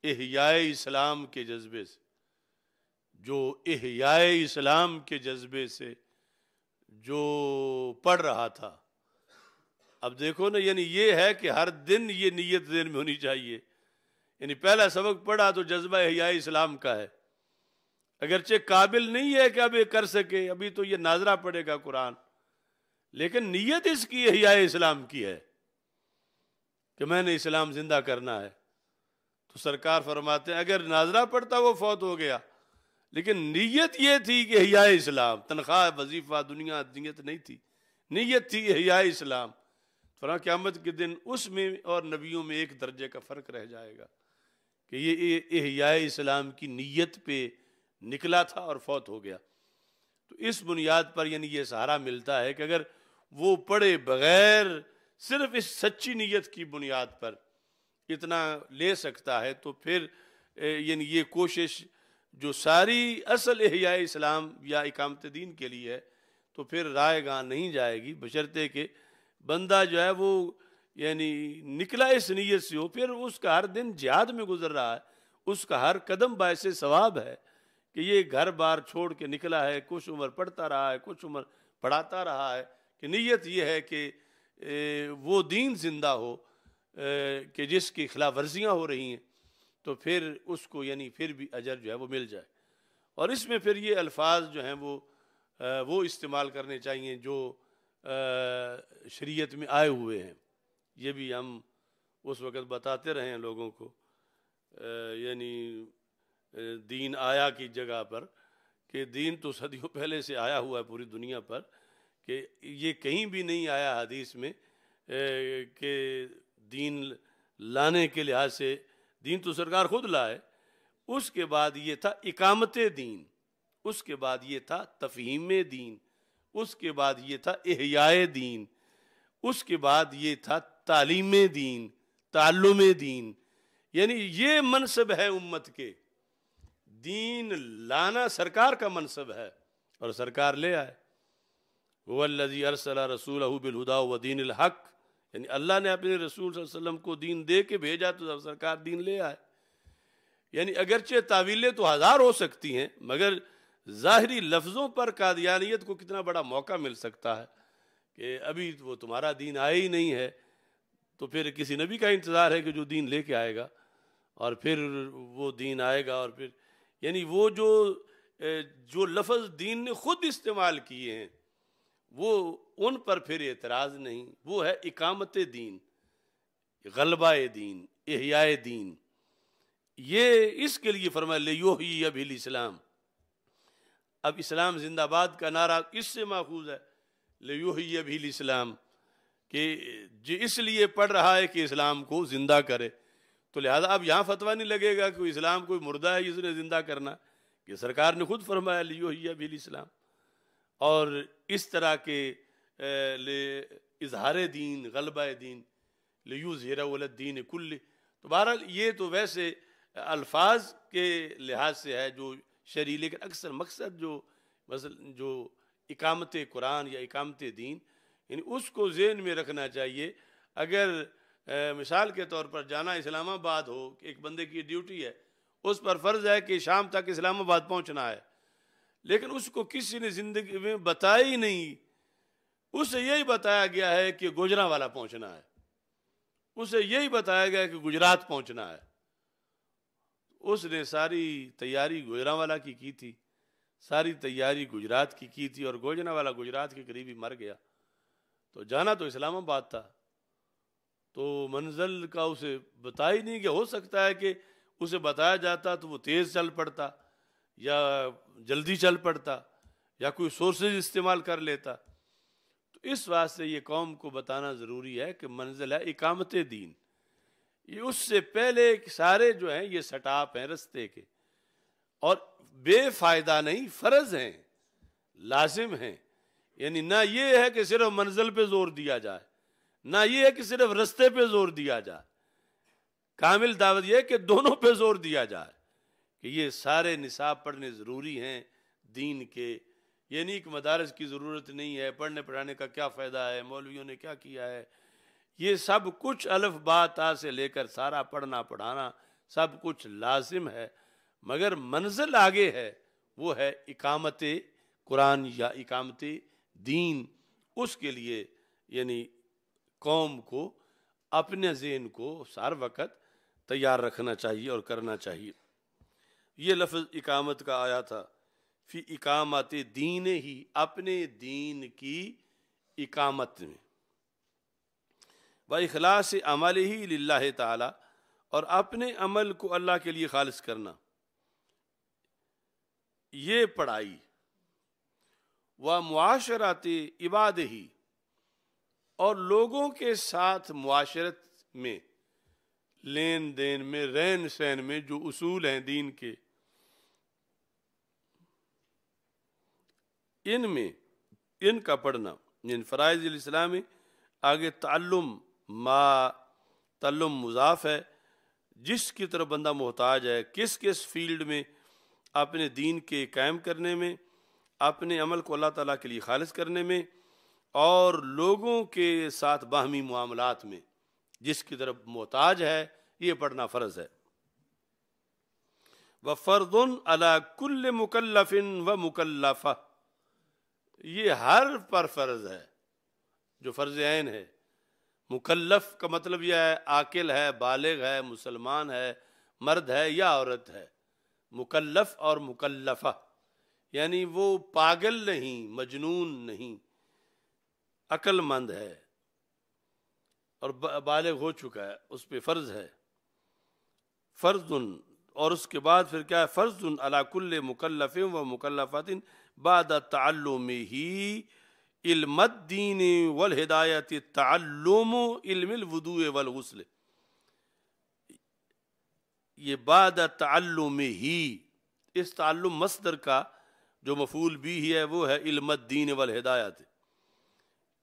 احیاء اسلام کے جذبے سے، جو احیاء اسلام کے جذبے سے جو پڑھ رہا تھا. اب دیکھو نا، یعنی یہ ہے کہ ہر دن یہ نیت ذہن میں ہونی چاہیے. یعنی پہلا سبق پڑھا تو جذبہ احیاء اسلام کا ہے، اگرچہ قابل نہیں ہے کہ اب یہ کر سکے، ابھی تو یہ ناظرہ پڑھے گا قرآن، لیکن نیت اس کی احیاء اسلام کی ہے کہ میں نے اسلام زندہ کرنا ہے. تو سرکار فرماتے ہیں اگر ناظرہ پڑھتا وہ فوت ہو گیا، لیکن نیت یہ تھی کہ احیاء اسلام، تنخواہ وظیفہ دنیا نیت نہیں تھی، نیت تھی احیاء اسلام. فرمایا قیامت کے دن اس میں اور نبیوں میں ایک درجے کا فرق رہ جائے گا کہ یہ احیاء اسلام کی نیت پہ نکلا تھا اور فوت ہو گیا. تو اس بنیاد پر یعنی یہ سہارا ملتا ہے کہ اگر وہ پڑھے بغیر صرف اس سچی نیت کی بنیاد پر اتنا لے سکتا ہے، تو پھر یعنی یہ کوشش جو ساری اصل احیاء اسلام یا اقامت دین کے لیے ہے تو پھر رائے گاہ نہیں جائے گی، بشرطے کہ بندہ جو ہے وہ یعنی نکلا اس نیت سے ہو. پھر اس کا ہر دن جہاد میں گزر رہا ہے، اس کا ہر قدم باعث ثواب ہے کہ یہ گھر بار چھوڑ کے نکلا ہے، کچھ عمر پڑھتا رہا ہے، کچھ عمر پڑھاتا رہا ہے، کہ نیت یہ ہے کہ وہ دین زندہ ہو کہ جس کی خلاف ورزیاں ہو رہی ہیں، تو پھر اس کو یعنی پھر بھی اجر جو ہے وہ مل جائے. اور اس میں پھر یہ الفاظ جو ہیں وہ استعمال کرنے چاہیے جو شریعت میں آئے ہوئے ہیں. یہ بھی ہم اس وقت بتاتے رہے ہیں لوگوں کو، یعنی دین آیا کی جگہ پر کہ دین تو صدیوں پہلے سے آیا ہوا ہے پوری دنیا پر، کہ یہ کہیں بھی نہیں آیا حدیث میں کہ دین لانے کے لحاظ سے، دین تو سرکار خود لائے۔ اس کے بعد یہ تھا اقامت دین، اس کے بعد یہ تھا تفہیم دین، اس کے بعد یہ تھا احیاء دین، اس کے بعد یہ تھا تعلیم دین، تعلم دین۔ یعنی یہ منصب ہے امت کے، دین لانا سرکار کا منصب ہے، اور سرکار لے آئے۔ هو الذی ارسل رسولہ بالہدی ودین الحق، یعنی اللہ نے اپنے رسول صلی اللہ علیہ وسلم کو دین دے کے بھیجا تو سرکار دین لے آئے۔ یعنی اگرچہ تعویلیں تو ہزار ہو سکتی ہیں، مگر ظاہری لفظوں پر قادیانیت کو کتنا بڑا موقع مل سکتا ہے کہ ابھی وہ تمہارا دین آیا ہی نہیں ہے، تو پھر کسی نبی کا انتظار ہے کہ جو دین لے کے آئے گا، اور پھر وہ دین آئے گا، اور پھر یعنی وہ جو لفظ دین نے خود استعمال کیے ہیں وہ ان پر پھر اعتراض نہیں، وہ ہے اقامت دین، غلبہ دین، احیاء دین۔ یہ اس کے لیے فرمایا لیحیی بہ الاسلام۔ اب اسلام زندہ باد کا نعرہ اس سے ماخوذ ہے، لیحیی بہ الاسلام، کہ جو اس لیے پڑھ رہا ہے کہ اسلام کو زندہ کرے، تو لہذا اب یہاں فتویٰ نہیں لگے گا کہ اسلام کوئی مردہ ہے جس نے زندہ کرنا، کہ سرکار نے خود فرمایا لیحیی بہ الاسلام۔ اور اس طرح کے اظہار دین، غلبہ دین، لیظہرہ علی الدین کلہ۔ تو بہرحال یہ تو ویسے الفاظ کے لحاظ سے ہے جو شرعی، لیکن اکثر مقصد جو اقامت قرآن یا اقامت دین، یعنی اس کو ذہن میں رکھنا چاہیے۔ اگر مثال کے طور پر جانا اسلام آباد ہو، کہ ایک بندے کی ڈیوٹی ہے، اس پر فرض ہے کہ شام تک اسلام آباد پہنچنا ہے، لیکن اس کو کسی نے زندگی میں بتایا ہی نہیں، اسے یہی بتایا گیا ہے کہ گوجرانوالا پہنچنا ہے، اسے یہی بتایا گیا کہ گجرات پہنچنا ہے۔ اس نے ساری تیاری گوجرانوالا کی تھی، ساری تیاری گجرات کی تھی، اور گوجرانوالا گجرات کے قریب ہی مر گیا، تو جانا تو اسلام آباد تھا، تو منزل کا اسے بتا ہی نہیں، کہ ہو سکتا ہے کہ اسے بتایا جاتا تو وہ تیز چل پڑتا، یا جلدی چل پڑتا، یا کوئی سورسز استعمال کر لیتا۔ تو اس واسطے یہ قوم کو بتانا ضروری ہے کہ منزل ہے اقامت دین۔ یہ اس سے پہلے سارے جو ہیں یہ سٹاپ ہیں رستے کے، اور بے فائدہ نہیں، فرض ہیں، لازم ہیں۔ یعنی نہ یہ ہے کہ صرف منزل پہ زور دیا جائے، نہ یہ ہے کہ صرف رستے پہ زور دیا جائے، کامل دعوت یہ ہے کہ دونوں پہ زور دیا جائے، کہ یہ سارے نصاب پڑھنے ضروری ہیں دین کے۔ یہ نہیں کہ مدارس کی ضرورت نہیں ہے، پڑھنے پڑھانے کا کیا فائدہ ہے، مولویوں نے کیا کیا ہے، یہ سب کچھ الف با تا سے لے کر سارا پڑھنا پڑھانا سب کچھ لازم ہے، مگر منزل آگے ہے، وہ ہے اقامت قرآن یا اقامت دین۔ اس کے لیے یعنی قوم کو اپنے ذہن کو ہر وقت تیار رکھنا چاہیے اور کرنا چاہیے۔ یہ لفظ اقامت کا آیا تھا، فی اقامت دین ہی، اپنے دین کی اقامت میں، وَإِخْلَاصِ عَمَلِهِ لِلَّهِ تعالی، اور اپنے عمل کو اللہ کے لیے خالص کرنا، یہ پڑھائی، وَمُعَاشَرَةِ عِبَادِهِ، اور لوگوں کے ساتھ معاشرت میں، لین دین میں، رہن سہن میں جو اصول ہیں دین کے، ان کا پڑھنا، یعنی فرائض الاسلام میں آگے تعلم مضاف ہے، جس کی طرف بندہ محتاج ہے، کس کس فیلڈ میں، اپنے دین کے قائم کرنے میں، اپنے عمل کو اللہ تعالیٰ کے لیے خالص کرنے میں، اور لوگوں کے ساتھ باہمی معاملات میں جس کی طرف محتاج ہے، یہ پڑھنا فرض ہے۔ وَفَرْضٌ عَلَى كُلِّ مُكَلَّفٍ وَمُكَلَّفَةٍ، یہ ہر پر فرض ہے جو فرض عین ہے۔ مکلف کا مطلب یہ ہے عاقل ہے، بالغ ہے، مسلمان ہے، مرد ہے یا عورت ہے۔ مکلف اور مکلفہ یعنی وہ پاگل نہیں، مجنون نہیں، عقل مند ہے اور بالغ ہو چکا ہے، اس پہ فرض ہے۔ فرض، اور اس کے بعد پھر کیا ہے، فرض علی کل مکلف و مکلفات بعد تعلمہ علم الدین والہدایت تعلم علم الوضوء والغسل. یہ بعد تعلم ہی، اس تعلم مصدر کا جو مفعول بھی ہے وہ ہے علم الدین والہدایت،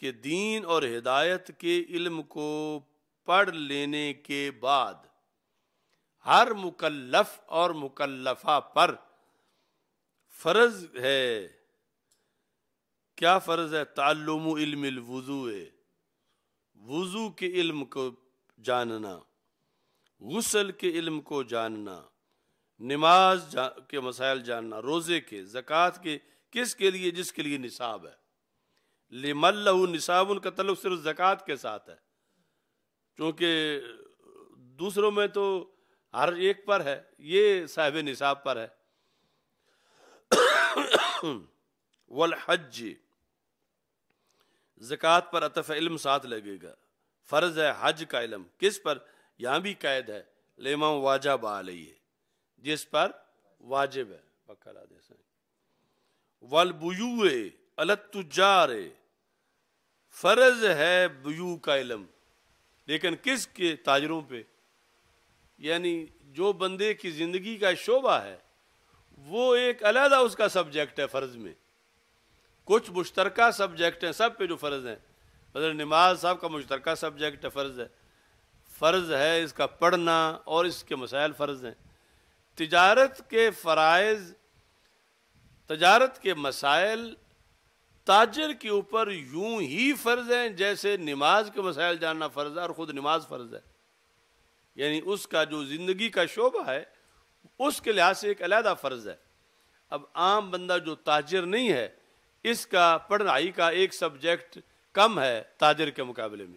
کہ دین اور ہدایت کے علم کو پڑھ لینے کے بعد ہر مکلف اور مکلفہ پر فرض ہے. کیا فرض ہے؟ تعلم علم الوضوء، وضو کے علم کو جاننا، غسل کے علم کو جاننا، نماز کے مسائل جاننا، روزے کے، زکوٰۃ کے. کس کے لیے؟ جس کے لیے نصاب ہے. لمن لہ نصاب کا تعلق صرف زکوٰۃ کے ساتھ ہے، چونکہ دوسروں میں تو ہر ایک پر ہے، یہ صاحب نصاب پر ہے. والحج، زکوٰۃ پر عطف علم ساتھ لگے گا. فرض ہے حج کا علم، کس پر؟ یہاں بھی قید ہے لمن واجب علیہ، جس پر واجب ہے. بکرا دیسا. والبیوع علی التجار، فرض ہے بیوع کا علم، لیکن کس کے؟ تاجروں پہ. یعنی جو بندے کی زندگی کا شعبہ ہے وہ ایک علیحدہ اس کا سبجیکٹ ہے فرض میں. کچھ مشترکہ سبجیکٹ ہیں سب پہ جو فرض ہیں، مثلا نماز صاحب کا مشترکہ سبجیکٹ ہے، فرض ہے اس کا پڑھنا اور اس کے مسائل فرض ہیں. تجارت کے فرائض، تجارت کے مسائل تاجر کے اوپر یوں ہی فرض ہیں جیسے نماز کے مسائل جاننا فرض ہے اور خود نماز فرض ہے. یعنی اس کا جو زندگی کا شعبہ ہے اس کے لحاظ سے ایک علیحدہ فرض ہے. اب عام بندہ جو تاجر نہیں ہے، اس کا پڑھائی کا ایک سبجیکٹ کم ہے تاجر کے مقابلے میں،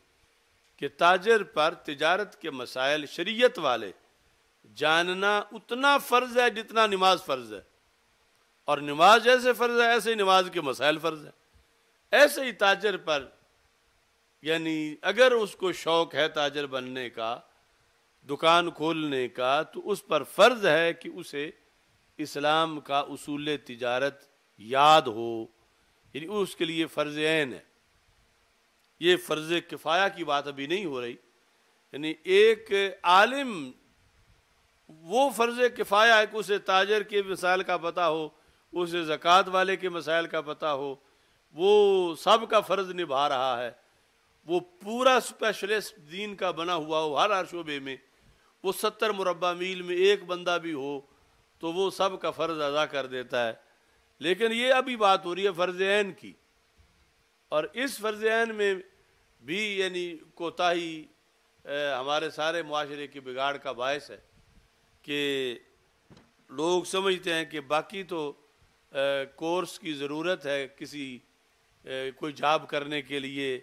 کہ تاجر پر تجارت کے مسائل شریعت والے جاننا اتنا فرض ہے جتنا نماز فرض ہے، اور نماز جیسے فرض ہے ایسے ہی نماز کے مسائل فرض ہے. ایسے ہی تاجر پر، یعنی اگر اس کو شوق ہے تاجر بننے کا، دکان کھولنے کا، تو اس پر فرض ہے کہ اسے اسلام کا اصول تجارت یاد ہو. یعنی اس کے لیے فرض عین ہے. یہ فرض کفایہ کی بات ابھی نہیں ہو رہی. یعنی ایک عالم، وہ فرض کفایہ ہے کہ اسے تاجر کے مسائل کا پتہ ہو، اسے زکوٰۃ والے کے مسائل کا پتہ ہو، وہ سب کا فرض نبھا رہا ہے، وہ پورا اسپیشلسٹ دین کا بنا ہوا ہو ہر شعبے میں، وہ 70 مربع میل میں ایک بندہ بھی ہو تو وہ سب کا فرض ادا کر دیتا ہے. لیکن یہ ابھی بات ہو رہی ہے فرض عین کی، اور اس فرض عین میں بھی یعنی کوتاہی ہمارے سارے معاشرے کے بگاڑ کا باعث ہے کہ لوگ سمجھتے ہیں کہ باقی تو کورس کی ضرورت ہے کسی کوئی جاب کرنے کے لیے،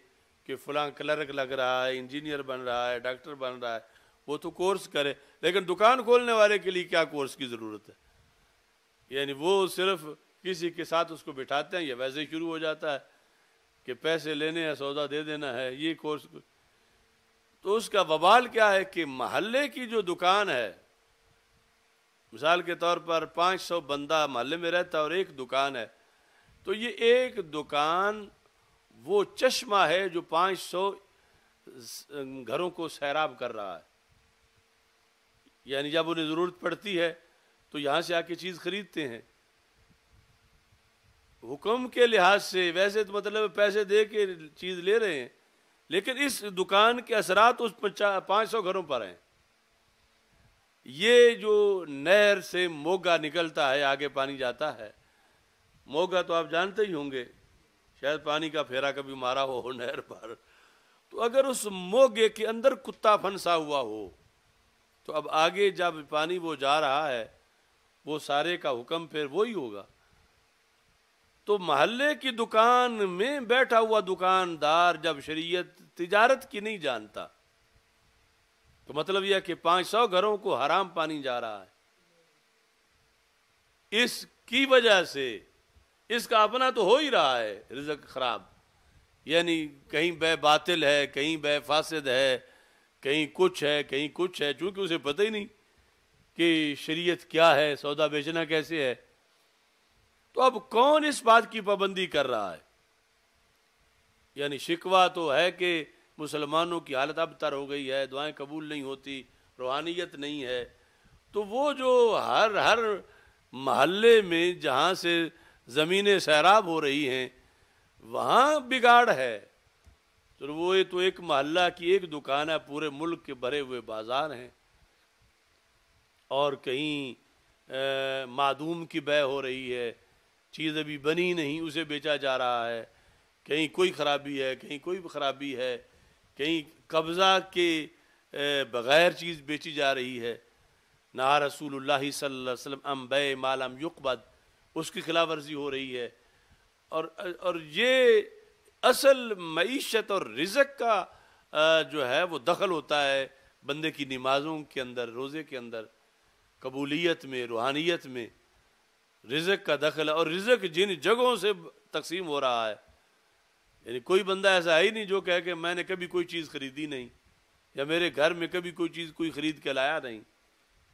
کہ فلاں کلرک لگ رہا ہے، انجینئر بن رہا ہے، ڈاکٹر بن رہا ہے، وہ تو کورس کرے. لیکن دکان کھولنے والے کے لیے کیا کورس کی ضرورت ہے؟ یعنی وہ صرف کسی کے ساتھ اس کو بٹھاتے ہیں، یہ ویسے ہی شروع ہو جاتا ہے کہ پیسے لینے ہیں، سودا دے دینا ہے، یہ کورس. تو اس کا وبال کیا ہے کہ محلے کی جو دکان ہے، مثال کے طور پر 500 بندہ محلے میں رہتا ہے اور ایک دکان ہے، تو یہ ایک دکان وہ چشمہ ہے جو 500 گھروں کو سیراب کر رہا ہے. یعنی جب انہیں ضرورت پڑتی ہے تو یہاں سے آ کے چیز خریدتے ہیں. حکم کے لحاظ سے ویسے تو مطلب پیسے دے کے چیز لے رہے ہیں، لیکن اس دکان کے اثرات اس 500 گھروں پر ہیں. یہ جو نہر سے موگا نکلتا ہے، آگے پانی جاتا ہے، موگا تو آپ جانتے ہی ہوں گے، شاید پانی کا پھیرا کبھی مارا ہو نہر پر. تو اگر اس موگے کے اندر کتا پھنسا ہوا ہو تو اب آگے جب پانی وہ جا رہا ہے وہ سارے کا حکم پھر وہی ہوگا. تو محلے کی دکان میں بیٹھا ہوا دکاندار جب شریعت تجارت کی نہیں جانتا تو مطلب یہ کہ 500 گھروں کو حرام پانی جا رہا ہے. اس کی وجہ سے اس کا اپنا تو ہو ہی رہا ہے رزق خراب. یعنی کہیں بے باطل ہے، کہیں بے فاسد ہے، کہیں کچھ ہے، کہیں کچھ ہے، چونکہ اسے پتہ ہی نہیں. کہ شریعت کیا ہے، سودا بیچنا کیسے ہے، تو اب کون اس بات کی پابندی کر رہا ہے؟ یعنی شکوہ تو ہے کہ مسلمانوں کی حالت اب تر ہو گئی ہے، دعائیں قبول نہیں ہوتی، روحانیت نہیں ہے، تو وہ جو ہر محلے میں جہاں سے زمینیں سیراب ہو رہی ہیں وہاں بگاڑ ہے، تو وہ تو ایک محلہ کی ایک دکان ہے، پورے ملک کے بھرے ہوئے بازار ہیں، اور کہیں معدوم کی بیع ہو رہی ہے، چیز ابھی بنی نہیں اسے بیچا جا رہا ہے، کہیں کوئی خرابی ہے، کہیں کوئی خرابی ہے، کہیں قبضہ کے بغیر چیز بیچی جا رہی ہے۔ نہا رسول اللہ صلی اللہ علیہ وسلم ام بیع ما لم یقبض، اس کی خلاف ورزی ہو رہی ہے، اور یہ اصل معیشت اور رزق کا جو ہے وہ دخل ہوتا ہے بندے کی نمازوں کے اندر، روزے کے اندر، قبولیت میں، روحانیت میں رزق کا دخل ہے، اور رزق جن جگہوں سے تقسیم ہو رہا ہے، یعنی کوئی بندہ ایسا ہے ہی نہیں جو کہے کہ میں نے کبھی کوئی چیز خریدی نہیں، یا میرے گھر میں کبھی کوئی چیز کوئی خرید کے لایا نہیں،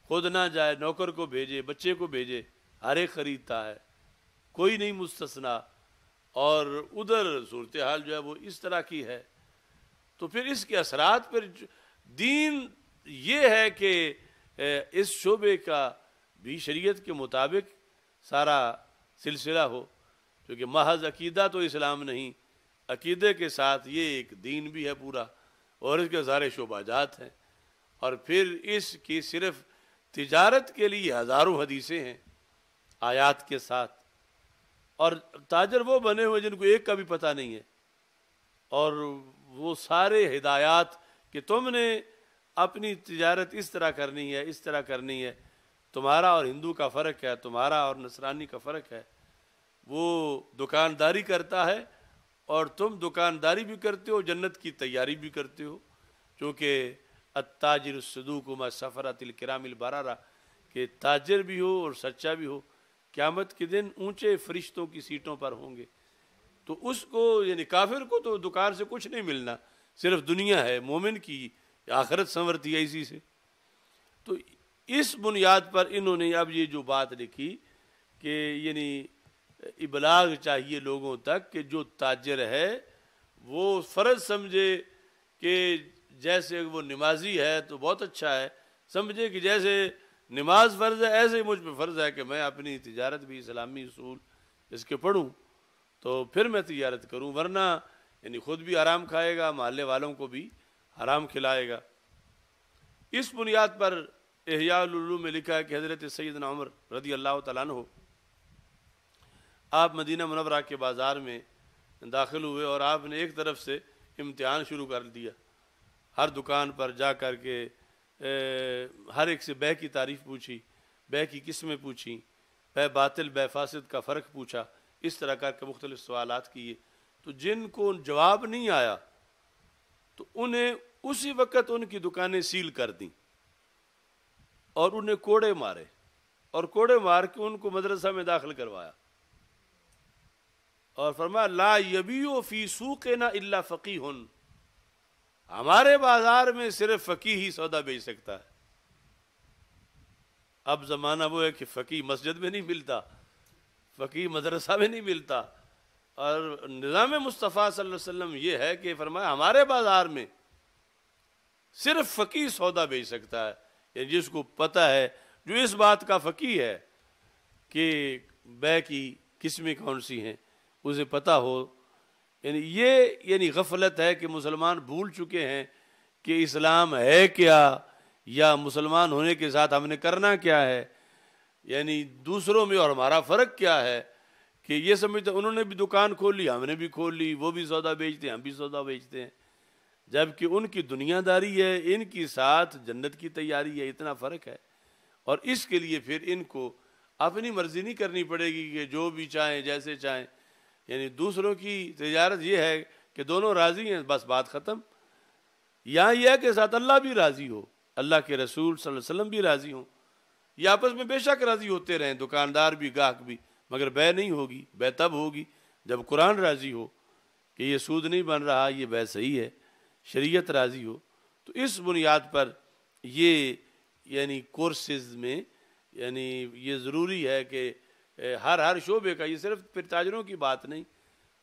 خود نہ جائے، نوکر کو بھیجے، بچے کو بھیجے، ہر ایک خریدتا ہے، کوئی نہیں مستثنا، اور ادھر صورتحال جو ہے وہ اس طرح کی ہے، تو پھر اس کے اثرات پر دین یہ ہے کہ اس شعبے کا بھی شریعت کے مطابق سارا سلسلہ ہو، کیونکہ محض عقیدہ تو اسلام نہیں، عقیدے کے ساتھ یہ ایک دین بھی ہے پورا، اور اس کے سارے شعبہ جات ہیں، اور پھر اس کی صرف تجارت کے لیے ہزاروں حدیثیں ہیں آیات کے ساتھ، اور تاجر وہ بنے ہوئے جن کو ایک کا بھی پتہ نہیں ہے، اور وہ سارے ہدایات کہ تم نے اپنی تجارت اس طرح کرنی ہے، اس طرح کرنی ہے، تمہارا اور ہندو کا فرق ہے، تمہارا اور نصرانی کا فرق ہے، وہ دکانداری کرتا ہے اور تم دکانداری بھی کرتے ہو، جنت کی تیاری بھی کرتے ہو، چونکہ التاجر الصدوق مع السفرۃ الکرام البررہ، کہ تاجر بھی ہو اور سچا بھی ہو، قیامت کے دن اونچے فرشتوں کی سیٹوں پر ہوں گے، تو اس کو یعنی کافر کو تو دکان سے کچھ نہیں ملنا، صرف دنیا ہے، مومن کی آخرت سنورتی ہے اسی سے۔ تو اس بنیاد پر انہوں نے اب یہ جو بات لکھی کہ یعنی ابلاغ چاہیے لوگوں تک کہ جو تاجر ہے وہ فرض سمجھے کہ جیسے وہ نمازی ہے تو بہت اچھا ہے، سمجھے کہ جیسے نماز فرض ہے ایسے ہی مجھ پہ فرض ہے کہ میں اپنی تجارت بھی اسلامی اصول اس کے پڑھوں تو پھر میں تجارت کروں، ورنہ یعنی خود بھی حرام کھائے گا، محلے والوں کو بھی حرام کھلائے گا۔ اس بنیاد پر احیاء العلوم میں لکھا ہے کہ حضرت سیدنا عمر رضی اللہ تعالیٰ عنہ آپ مدینہ منورہ کے بازار میں داخل ہوئے، اور آپ نے ایک طرف سے امتحان شروع کر دیا، ہر دکان پر جا کر کے ہر ایک سے بیع کی تعریف پوچھی، بیع کی قسمیں پوچھیں، بیع باطل بیع فاسد کا فرق پوچھا، اس طرح کر کے مختلف سوالات کیے، تو جن کو جواب نہیں آیا تو انہیں اسی وقت ان کی دکانیں سیل کر دیں اور انہیں کوڑے مارے، اور کوڑے مار کے ان کو مدرسہ میں داخل کروایا، اور فرمایا لا یبیع فی سوقنا الا فقیہ، ہمارے بازار میں صرف فقیہ ہی سودا بیچ سکتا ہے۔ اب زمانہ وہ ہے کہ فقیہ مسجد میں نہیں ملتا، فقیہ مدرسہ میں نہیں ملتا، اور نظام مصطفیٰ صلی اللہ علیہ وسلم یہ ہے کہ فرمایا ہمارے بازار میں صرف فقیہ سودا بیچ سکتا ہے، یعنی جس کو پتہ ہے، جو اس بات کا فقیہ ہے کہ بیع کی قسمیں کون سی ہیں، اسے پتہ ہو۔ یعنی یہ یعنی غفلت ہے کہ مسلمان بھول چکے ہیں کہ اسلام ہے کیا، یا مسلمان ہونے کے ساتھ ہم نے کرنا کیا ہے، یعنی دوسروں میں اور ہمارا فرق کیا ہے، کہ یہ سمجھتے انہوں نے بھی دکان کھول لی، ہم نے بھی کھول لی، وہ بھی سودا بیچتے ہیں، ہم بھی سودا بیچتے ہیں، جبکہ ان کی دنیا داری ہے، ان کی ساتھ جنت کی تیاری ہے، اتنا فرق ہے، اور اس کے لیے پھر ان کو اپنی مرضی نہیں کرنی پڑے گی کہ جو بھی چاہیں جیسے چاہیں، یعنی دوسروں کی تجارت یہ ہے کہ دونوں راضی ہیں، بس بات ختم۔ یہاں یہ ہے کہ ساتھ اللہ بھی راضی ہو، اللہ کے رسول صلی اللہ علیہ وسلم بھی راضی ہوں، یہ آپس میں بے شک راضی ہوتے رہیں، دکاندار بھی گاہک بھی، مگر بیع نہیں ہوگی، بیع تب ہوگی جب قرآن راضی ہو کہ یہ سود نہیں بن رہا، یہ بیع صحیح ہے، شریعت راضی ہو۔ تو اس بنیاد پر یہ یعنی کورسز میں، یعنی یہ ضروری ہے کہ ہر شعبے کا، یہ صرف پھر تاجروں کی بات نہیں،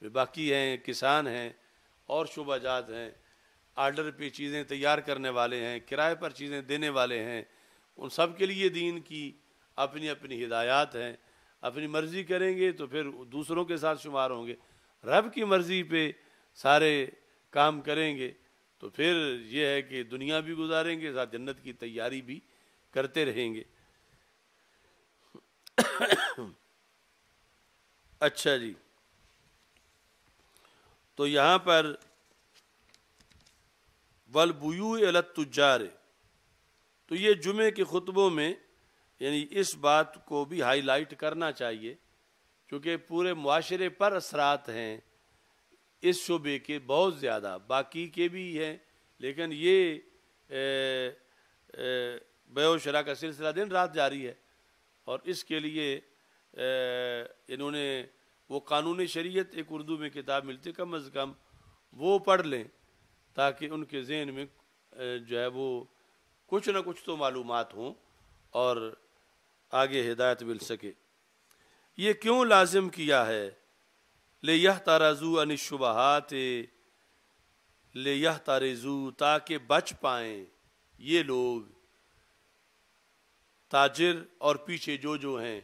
باقی ہیں کسان ہیں اور شعبہ جات ہیں، آرڈر پہ چیزیں تیار کرنے والے ہیں، کرائے پر چیزیں دینے والے ہیں، ان سب کے لیے دین کی اپنی اپنی ہدایات ہیں. اپنی مرضی کریں گے تو پھر دوسروں کے ساتھ شمار ہوں گے، رب کی مرضی پہ سارے کام کریں گے تو پھر یہ ہے کہ دنیا بھی گزاریں گے، ساتھ جنت کی تیاری بھی کرتے رہیں گے. اچھا جی، تو یہاں پر والبیوع علی التجار، تو یہ جمعے کے خطبوں میں یعنی اس بات کو بھی ہائی لائٹ کرنا چاہیے، کیونکہ پورے معاشرے پر اثرات ہیں اس شعبے کے بہت زیادہ، باقی کے بھی ہیں، لیکن یہ بیع و شراء کا سلسلہ دن رات جاری ہے، اور اس کے لیے انہوں نے وہ قانون شریعت ایک اردو میں کتاب ملتی، کم از کم وہ پڑھ لیں تاکہ ان کے ذہن میں جو ہے وہ کچھ نہ کچھ تو معلومات ہوں اور آگے ہدایت مل سکے. یہ کیوں لازم کیا ہے؟ لِيَحْتَرَزُوا عَنِ الشُّبُہَاتِ، لِيَحْتَرِزُوا، تاکہ بچ پائیں یہ لوگ، تاجر اور پیچھے جو ہیں،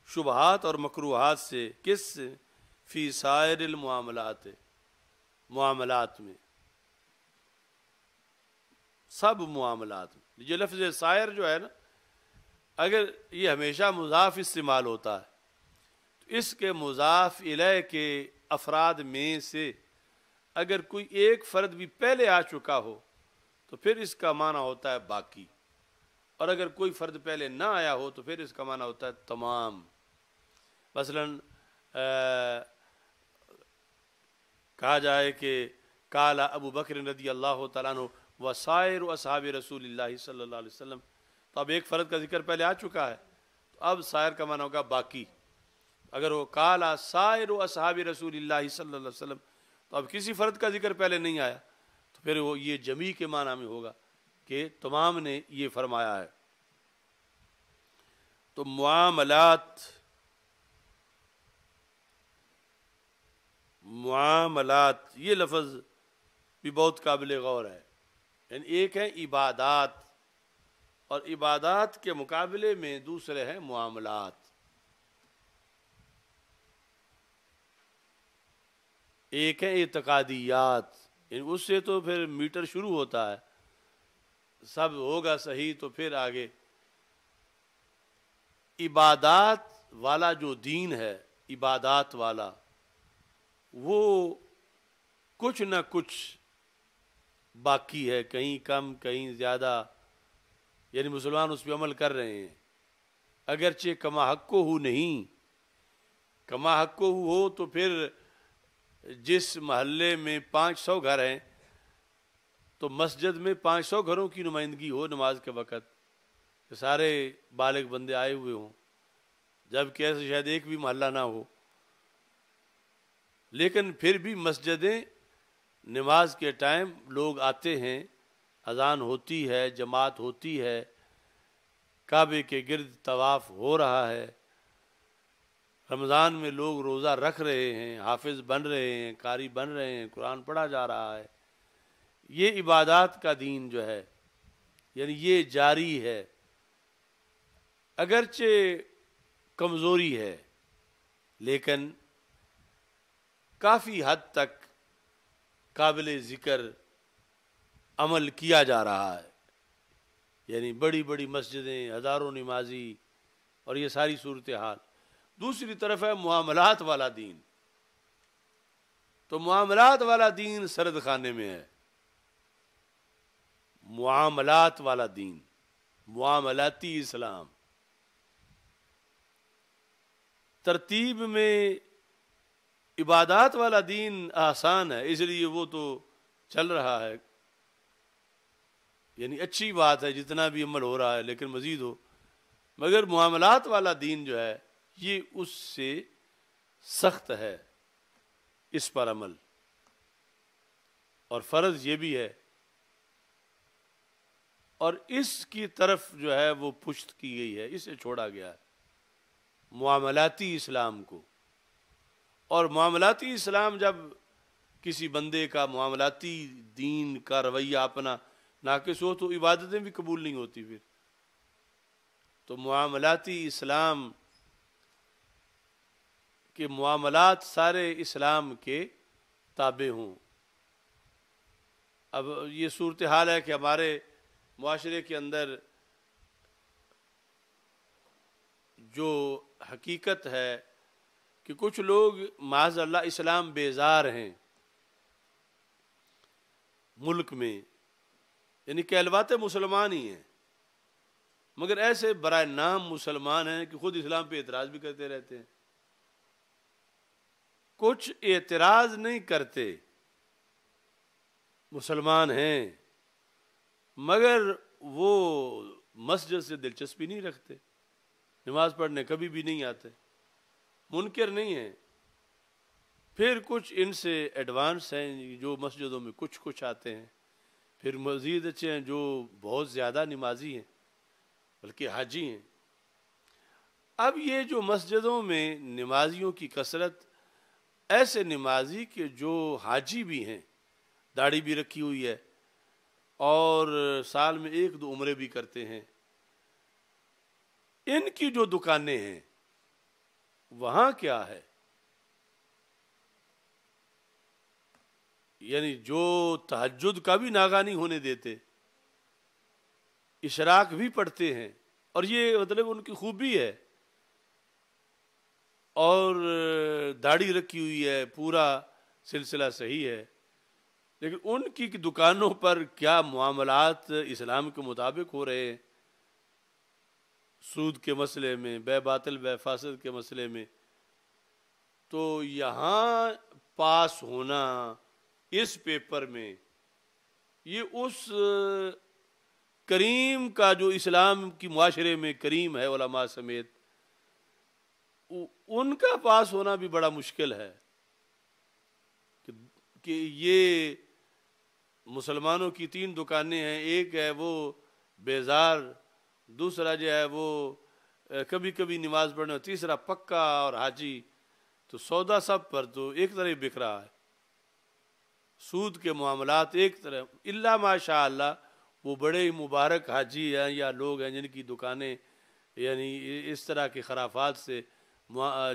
شبہات اور مکروہات سے. کس؟ فی سائر المعاملات، معاملات میں، سب معاملات میں. یہ لفظ سائر جو ہے نا، اگر یہ ہمیشہ مضاف استعمال ہوتا ہے تو اس کے مضاف الیہ کے افراد میں سے اگر کوئی ایک فرد بھی پہلے آ چکا ہو تو پھر اس کا معنی ہوتا ہے باقی، اور اگر کوئی فرد پہلے نہ آیا ہو تو پھر اس کا معنی ہوتا ہے تمام. مثلا کہا جائے کہ قال ابو بکر رضی اللہ تعالیٰ عنہ وسائر اصحاب رسول اللہ صلی اللہ علیہ وسلم، تو اب ایک فرد کا ذکر پہلے آ چکا ہے تو اب سائر کا معنی ہوگا باقی. اگر وہ قال سائر اصحاب رسول اللہ صلی اللہ علیہ وسلم تو اب کسی فرد کا ذکر پہلے نہیں آیا تو پھر وہ یہ جمیع کے معنی میں ہوگا کہ تمام نے یہ فرمایا ہے. تو معاملات یہ لفظ بھی بہت قابل غور ہے. یعنی ایک ہے عبادات، اور عبادات کے مقابلے میں دوسرے ہیں معاملات. ایک ہے اعتقادیات، یعنی اس سے تو پھر میٹر شروع ہوتا ہے، سب ہوگا صحیح تو پھر آگے. عبادات والا جو دین ہے، عبادات والا، وہ کچھ نہ کچھ باقی ہے، کہیں کم کہیں زیادہ، یعنی مسلمان اس پہ عمل کر رہے ہیں اگرچہ کما حق ہو نہیں. کما حق ہو تو پھر جس محلے میں 500 گھر ہیں تو مسجد میں 500 گھروں کی نمائندگی ہو نماز کے وقت کہ سارے بالغ بندے آئے ہوئے ہوں، جبکہ ایسے شاید ایک بھی محلہ نہ ہو. لیکن پھر بھی مسجدیں نماز کے ٹائم لوگ آتے ہیں، اذان ہوتی ہے، جماعت ہوتی ہے، کعبے کے گرد طواف ہو رہا ہے، رمضان میں لوگ روزہ رکھ رہے ہیں، حافظ بن رہے ہیں، قاری بن رہے ہیں، قرآن پڑھا جا رہا ہے. یہ عبادات کا دین جو ہے یعنی یہ جاری ہے، اگرچہ کمزوری ہے لیکن کافی حد تک قابل ذکر عمل کیا جا رہا ہے. یعنی بڑی بڑی مسجدیں، ہزاروں نمازی، اور یہ ساری صورتحال. دوسری طرف ہے معاملات والا دین، تو معاملات والا دین سرد خانے میں ہے. معاملات والا دین، معاملاتی اسلام. ترتیب میں عبادات والا دین آسان ہے، اس لیے وہ تو چل رہا ہے، یعنی اچھی بات ہے جتنا بھی عمل ہو رہا ہے، لیکن مزید ہو. مگر معاملات والا دین جو ہے یہ اس سے سخت ہے اس پر عمل، اور فرض یہ بھی ہے اور اس کی طرف جو ہے وہ پشت کی گئی ہے، اسے چھوڑا گیا ہے معاملاتی اسلام کو۔ اور معاملاتی اسلام جب کسی بندے کا معاملاتی دین کا رویہ اپنا ناقص ہو تو عبادتیں بھی قبول نہیں ہوتی پھر۔ تو معاملاتی اسلام کے معاملات سارے اسلام کے تابع ہوں۔ اب یہ صورتحال ہے کہ ہمارے معاشرے کے اندر جو حقیقت ہے کہ کچھ لوگ معاذ اللہ اسلام بیزار ہیں ملک میں، یعنی کہلواتے مسلمان ہی ہیں مگر ایسے برائے نام مسلمان ہیں کہ خود اسلام پہ اعتراض بھی کرتے رہتے ہیں۔ کچھ اعتراض نہیں کرتے، مسلمان ہیں مگر وہ مسجد سے دلچسپی نہیں رکھتے، نماز پڑھنے کبھی بھی نہیں آتے، منکر نہیں ہیں۔ پھر کچھ ان سے ایڈوانس ہیں جو مسجدوں میں کچھ آتے ہیں، پھر مزید اچھے ہیں جو بہت زیادہ نمازی ہیں بلکہ حاجی ہیں۔ اب یہ جو مسجدوں میں نمازیوں کی کثرت، ایسے نمازی کہ جو حاجی بھی ہیں، داڑھی بھی رکھی ہوئی ہے اور سال میں 1-2 عمرے بھی کرتے ہیں، ان کی جو دکانیں ہیں وہاں کیا ہے؟ یعنی جو تہجد کا بھی ناغہ نہیں ہونے دیتے، اشراق بھی پڑھتے ہیں، اور یہ مطلب ان کی خوبی ہے، اور داڑھی رکھی ہوئی ہے، پورا سلسلہ صحیح ہے، لیکن ان کی دکانوں پر کیا معاملات اسلام کے مطابق ہو رہے ہیں؟ سود کے مسئلے میں، بے باطل بے فاسد کے مسئلے میں، تو یہاں پاس ہونا اس پیپر میں، یہ اس کریم کا جو اسلام کی معاشرے میں کریم ہے علماء سمیت، ان کا پاس ہونا بھی بڑا مشکل ہے کہ یہ مسلمانوں کی 3 دکانیں ہیں، ایک ہے وہ بیزار، دوسرا جو ہے وہ کبھی کبھی نماز پڑھنا، تیسرا پکا اور حاجی، تو سودا سب پر تو ایک طرح بک رہا ہے، سود کے معاملات ایک طرح، الا ماشاء اللہ وہ بڑے مبارک حاجی ہیں یا لوگ ہیں جن کی دکانیں یعنی اس طرح کے خرافات سے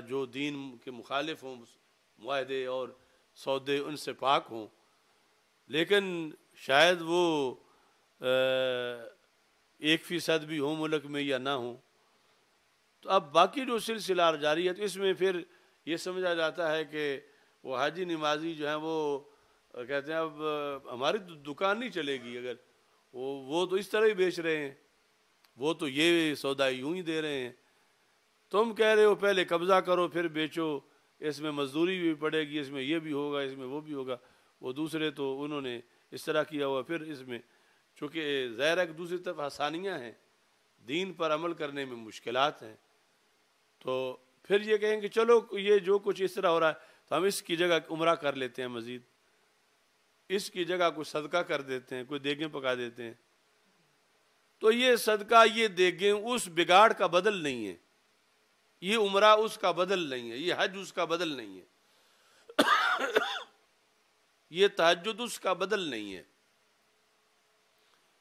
جو دین کے مخالف ہوں، معاہدے اور سودے ان سے پاک ہوں، لیکن شاید وہ 1% بھی ہوں ملک میں یا نہ ہوں۔ تو اب باقی جو سلسلہ جاری ہے تو اس میں پھر یہ سمجھا جاتا ہے کہ وہ حاجی نمازی جو ہیں وہ کہتے ہیں اب ہماری دکان نہیں چلے گی، اگر وہ تو اس طرح ہی بیچ رہے ہیں، وہ تو یہ سودا یوں ہی دے رہے ہیں، تم کہہ رہے ہو پہلے قبضہ کرو پھر بیچو، اس میں مزدوری بھی پڑے گی، اس میں یہ بھی ہوگا، اس میں وہ بھی ہوگا، وہ دوسرے تو انہوں نے اس طرح کیا ہوا، پھر اس میں چونکہ ظاہر ہے کہ دوسری طرف آسانیاں ہیں، دین پر عمل کرنے میں مشکلات ہیں، تو پھر یہ کہیں کہ چلو یہ جو کچھ اس طرح ہو رہا ہے تو ہم اس کی جگہ عمرہ کر لیتے ہیں، مزید اس کی جگہ کوئی صدقہ کر دیتے ہیں، کوئی دیگیں پکا دیتے ہیں، تو یہ صدقہ یہ دیگیں اس بگاڑ کا بدل نہیں ہے، یہ عمرہ اس کا بدل نہیں ہے، یہ حج اس کا بدل نہیں ہے، یہ تہجد اس کا بدل نہیں ہے۔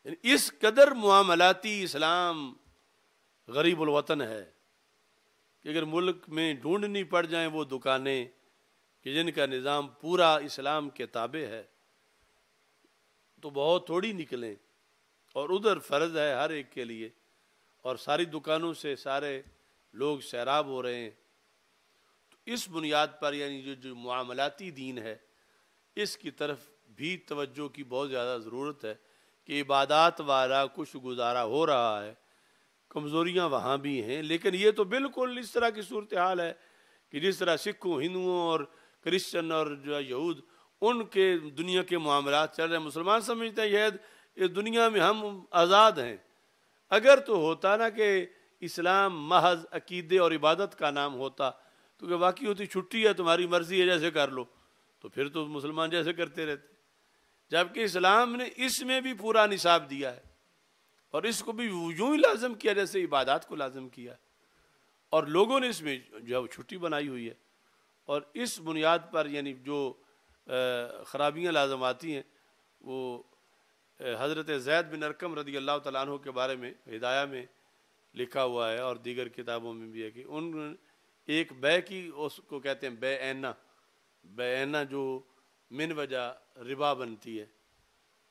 یعنی اس قدر معاملاتی اسلام غریب الوطن ہے کہ اگر ملک میں ڈھونڈنی پڑ جائیں وہ دکانیں کہ جن کا نظام پورا اسلام کے تابع ہے تو بہت تھوڑی نکلیں، اور ادھر فرض ہے ہر ایک کے لیے، اور ساری دکانوں سے سارے لوگ سیراب ہو رہے ہیں۔ تو اس بنیاد پر یعنی جو معاملاتی دین ہے اس کی طرف بھی توجہ کی بہت زیادہ ضرورت ہے کہ عبادات والا کچھ گزارا ہو رہا ہے، کمزوریاں وہاں بھی ہیں، لیکن یہ تو بالکل اس طرح کی صورتحال ہے کہ جس طرح سکھوں، ہندوؤں اور کرسچن اور جو یہود ان کے دنیا کے معاملات چل رہے ہیں، مسلمان سمجھتے ہیں یہ اس دنیا میں ہم آزاد ہیں۔ اگر تو ہوتا نا کہ اسلام محض عقیدے اور عبادت کا نام ہوتا تو کہ واقعی ہوتی چھٹی ہے تمہاری مرضی ہے جیسے کر لو، تو پھر تو مسلمان جیسے کرتے رہتے، جبکہ اسلام نے اس میں بھی پورا نصاب دیا ہے، اور اس کو بھی یوں ہی لازم کیا جیسے عبادات کو لازم کیا، اور لوگوں نے اس میں جو ہے وہ چھٹی بنائی ہوئی ہے، اور اس بنیاد پر یعنی جو خرابیاں لازم آتی ہیں وہ حضرت زید بن ارقم رضی اللہ تعالیٰ عنہ کے بارے میں ہدایہ میں لکھا ہوا ہے، اور دیگر کتابوں میں بھی ہے کہ ان ایک بے کی، اس کو کہتے ہیں بے اینا، بے اینا جو من وجہ ربا بنتی ہے۔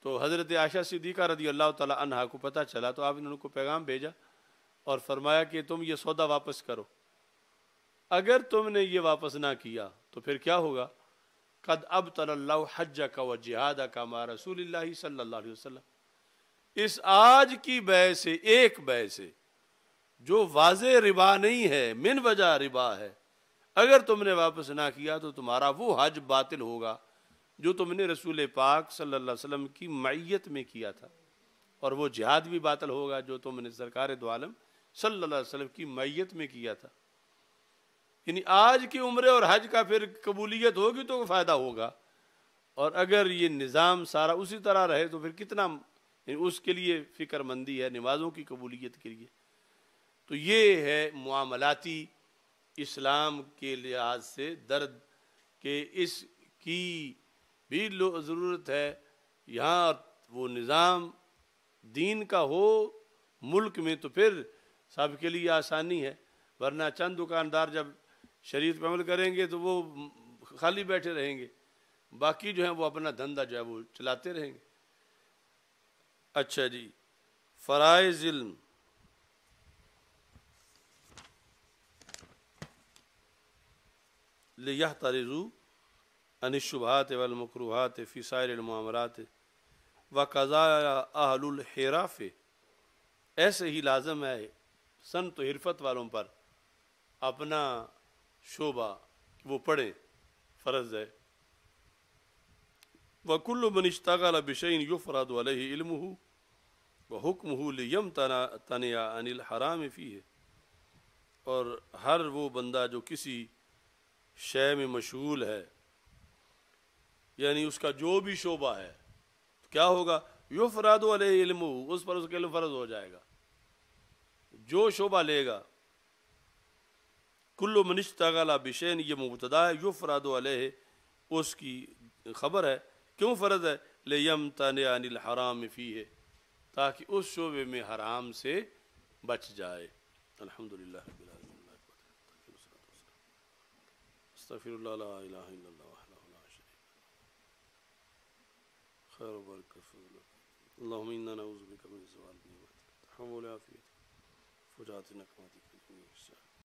تو حضرت عائشہ صدیقہ رضی اللہ تعالیٰ عنہا کو پتہ چلا تو آپ نے ان کو پیغام بھیجا اور فرمایا کہ تم یہ سودا واپس کرو، اگر تم نے یہ واپس نہ کیا تو پھر کیا ہوگا؟ قد ابطل اللہ حجک و جہادک مع رسول اللہ صلی اللہ علیہ وسلم، اس آج کی بے سے، ایک بے سے جو واضح ربا نہیں ہے، من وجہ ربا ہے، اگر تم نے واپس نہ کیا تو تمہارا وہ حج باطل ہوگا جو تم نے رسول پاک صلی اللہ علیہ وسلم کی معیت میں کیا تھا، اور وہ جہاد بھی باطل ہوگا جو تم نے سرکار دو عالم صلی اللہ علیہ وسلم کی معیت میں کیا تھا۔ یعنی آج کی عمرے اور حج کا پھر قبولیت ہوگی تو فائدہ ہوگا، اور اگر یہ نظام سارا اسی طرح رہے تو پھر کتنا، یعنی اس کے لیے فکر مندی ہے نمازوں کی قبولیت کے لیے۔ تو یہ ہے معاملاتی اسلام کے لحاظ سے درد، کہ اس کی بھی ضرورت ہے، یہاں وہ نظام دین کا ہو ملک میں تو پھر سب کے لیے آسانی ہے، ورنہ چند دکاندار جب شریعت پہ عمل کریں گے تو وہ خالی بیٹھے رہیں گے، باقی جو ہیں وہ اپنا دھندا جو ہے وہ چلاتے رہیں گے۔ اچھا جی، فرائض علم، لِيَحْتَرِزُوا عن الشبہات والمکروہات فی سائر المعاملات وقضاء اہل الحراف، ایسے ہی لازم ہے صنعت و حرفت والوں پر اپنا شعبہ کہ وہ پڑھیں، فرض ہے۔ وَكُلُّ مَنِ اشْتَغَلَ بِشَيْءٍ يُفْرَضُ عَلَيْهِ عِلْمُهُ وَحُكْمُهُ لِيَمْتَنِعَ عَنِ الْحَرَامِ فِيهِ، اور ہر وہ بندہ جو کسی شے میں مشغول ہے، یعنی اس کا جو بھی شعبہ ہے کیا ہوگا؟ یفرض علیہ علم، اس پر اس کا علم فرض ہو جائے گا، جو شعبہ لے گا۔ کل من اشتغل بشین، یہ مبتدا ہے، یفرض علیہ اس کی خبر ہے، کیوں فرض ہے؟ لیمتنع عن الحرام فیہ، تاکہ اس شعبے میں حرام سے بچ جائے۔ الحمدللہ رب العالمین، استغفر اللہ لا الہ الا اللہ وحدہ لا شریک له خیر و برکت فضل، اللہم انا نعوذ بک من زوال نعمتک، تحول عافیتک، فجاءت نقمتک،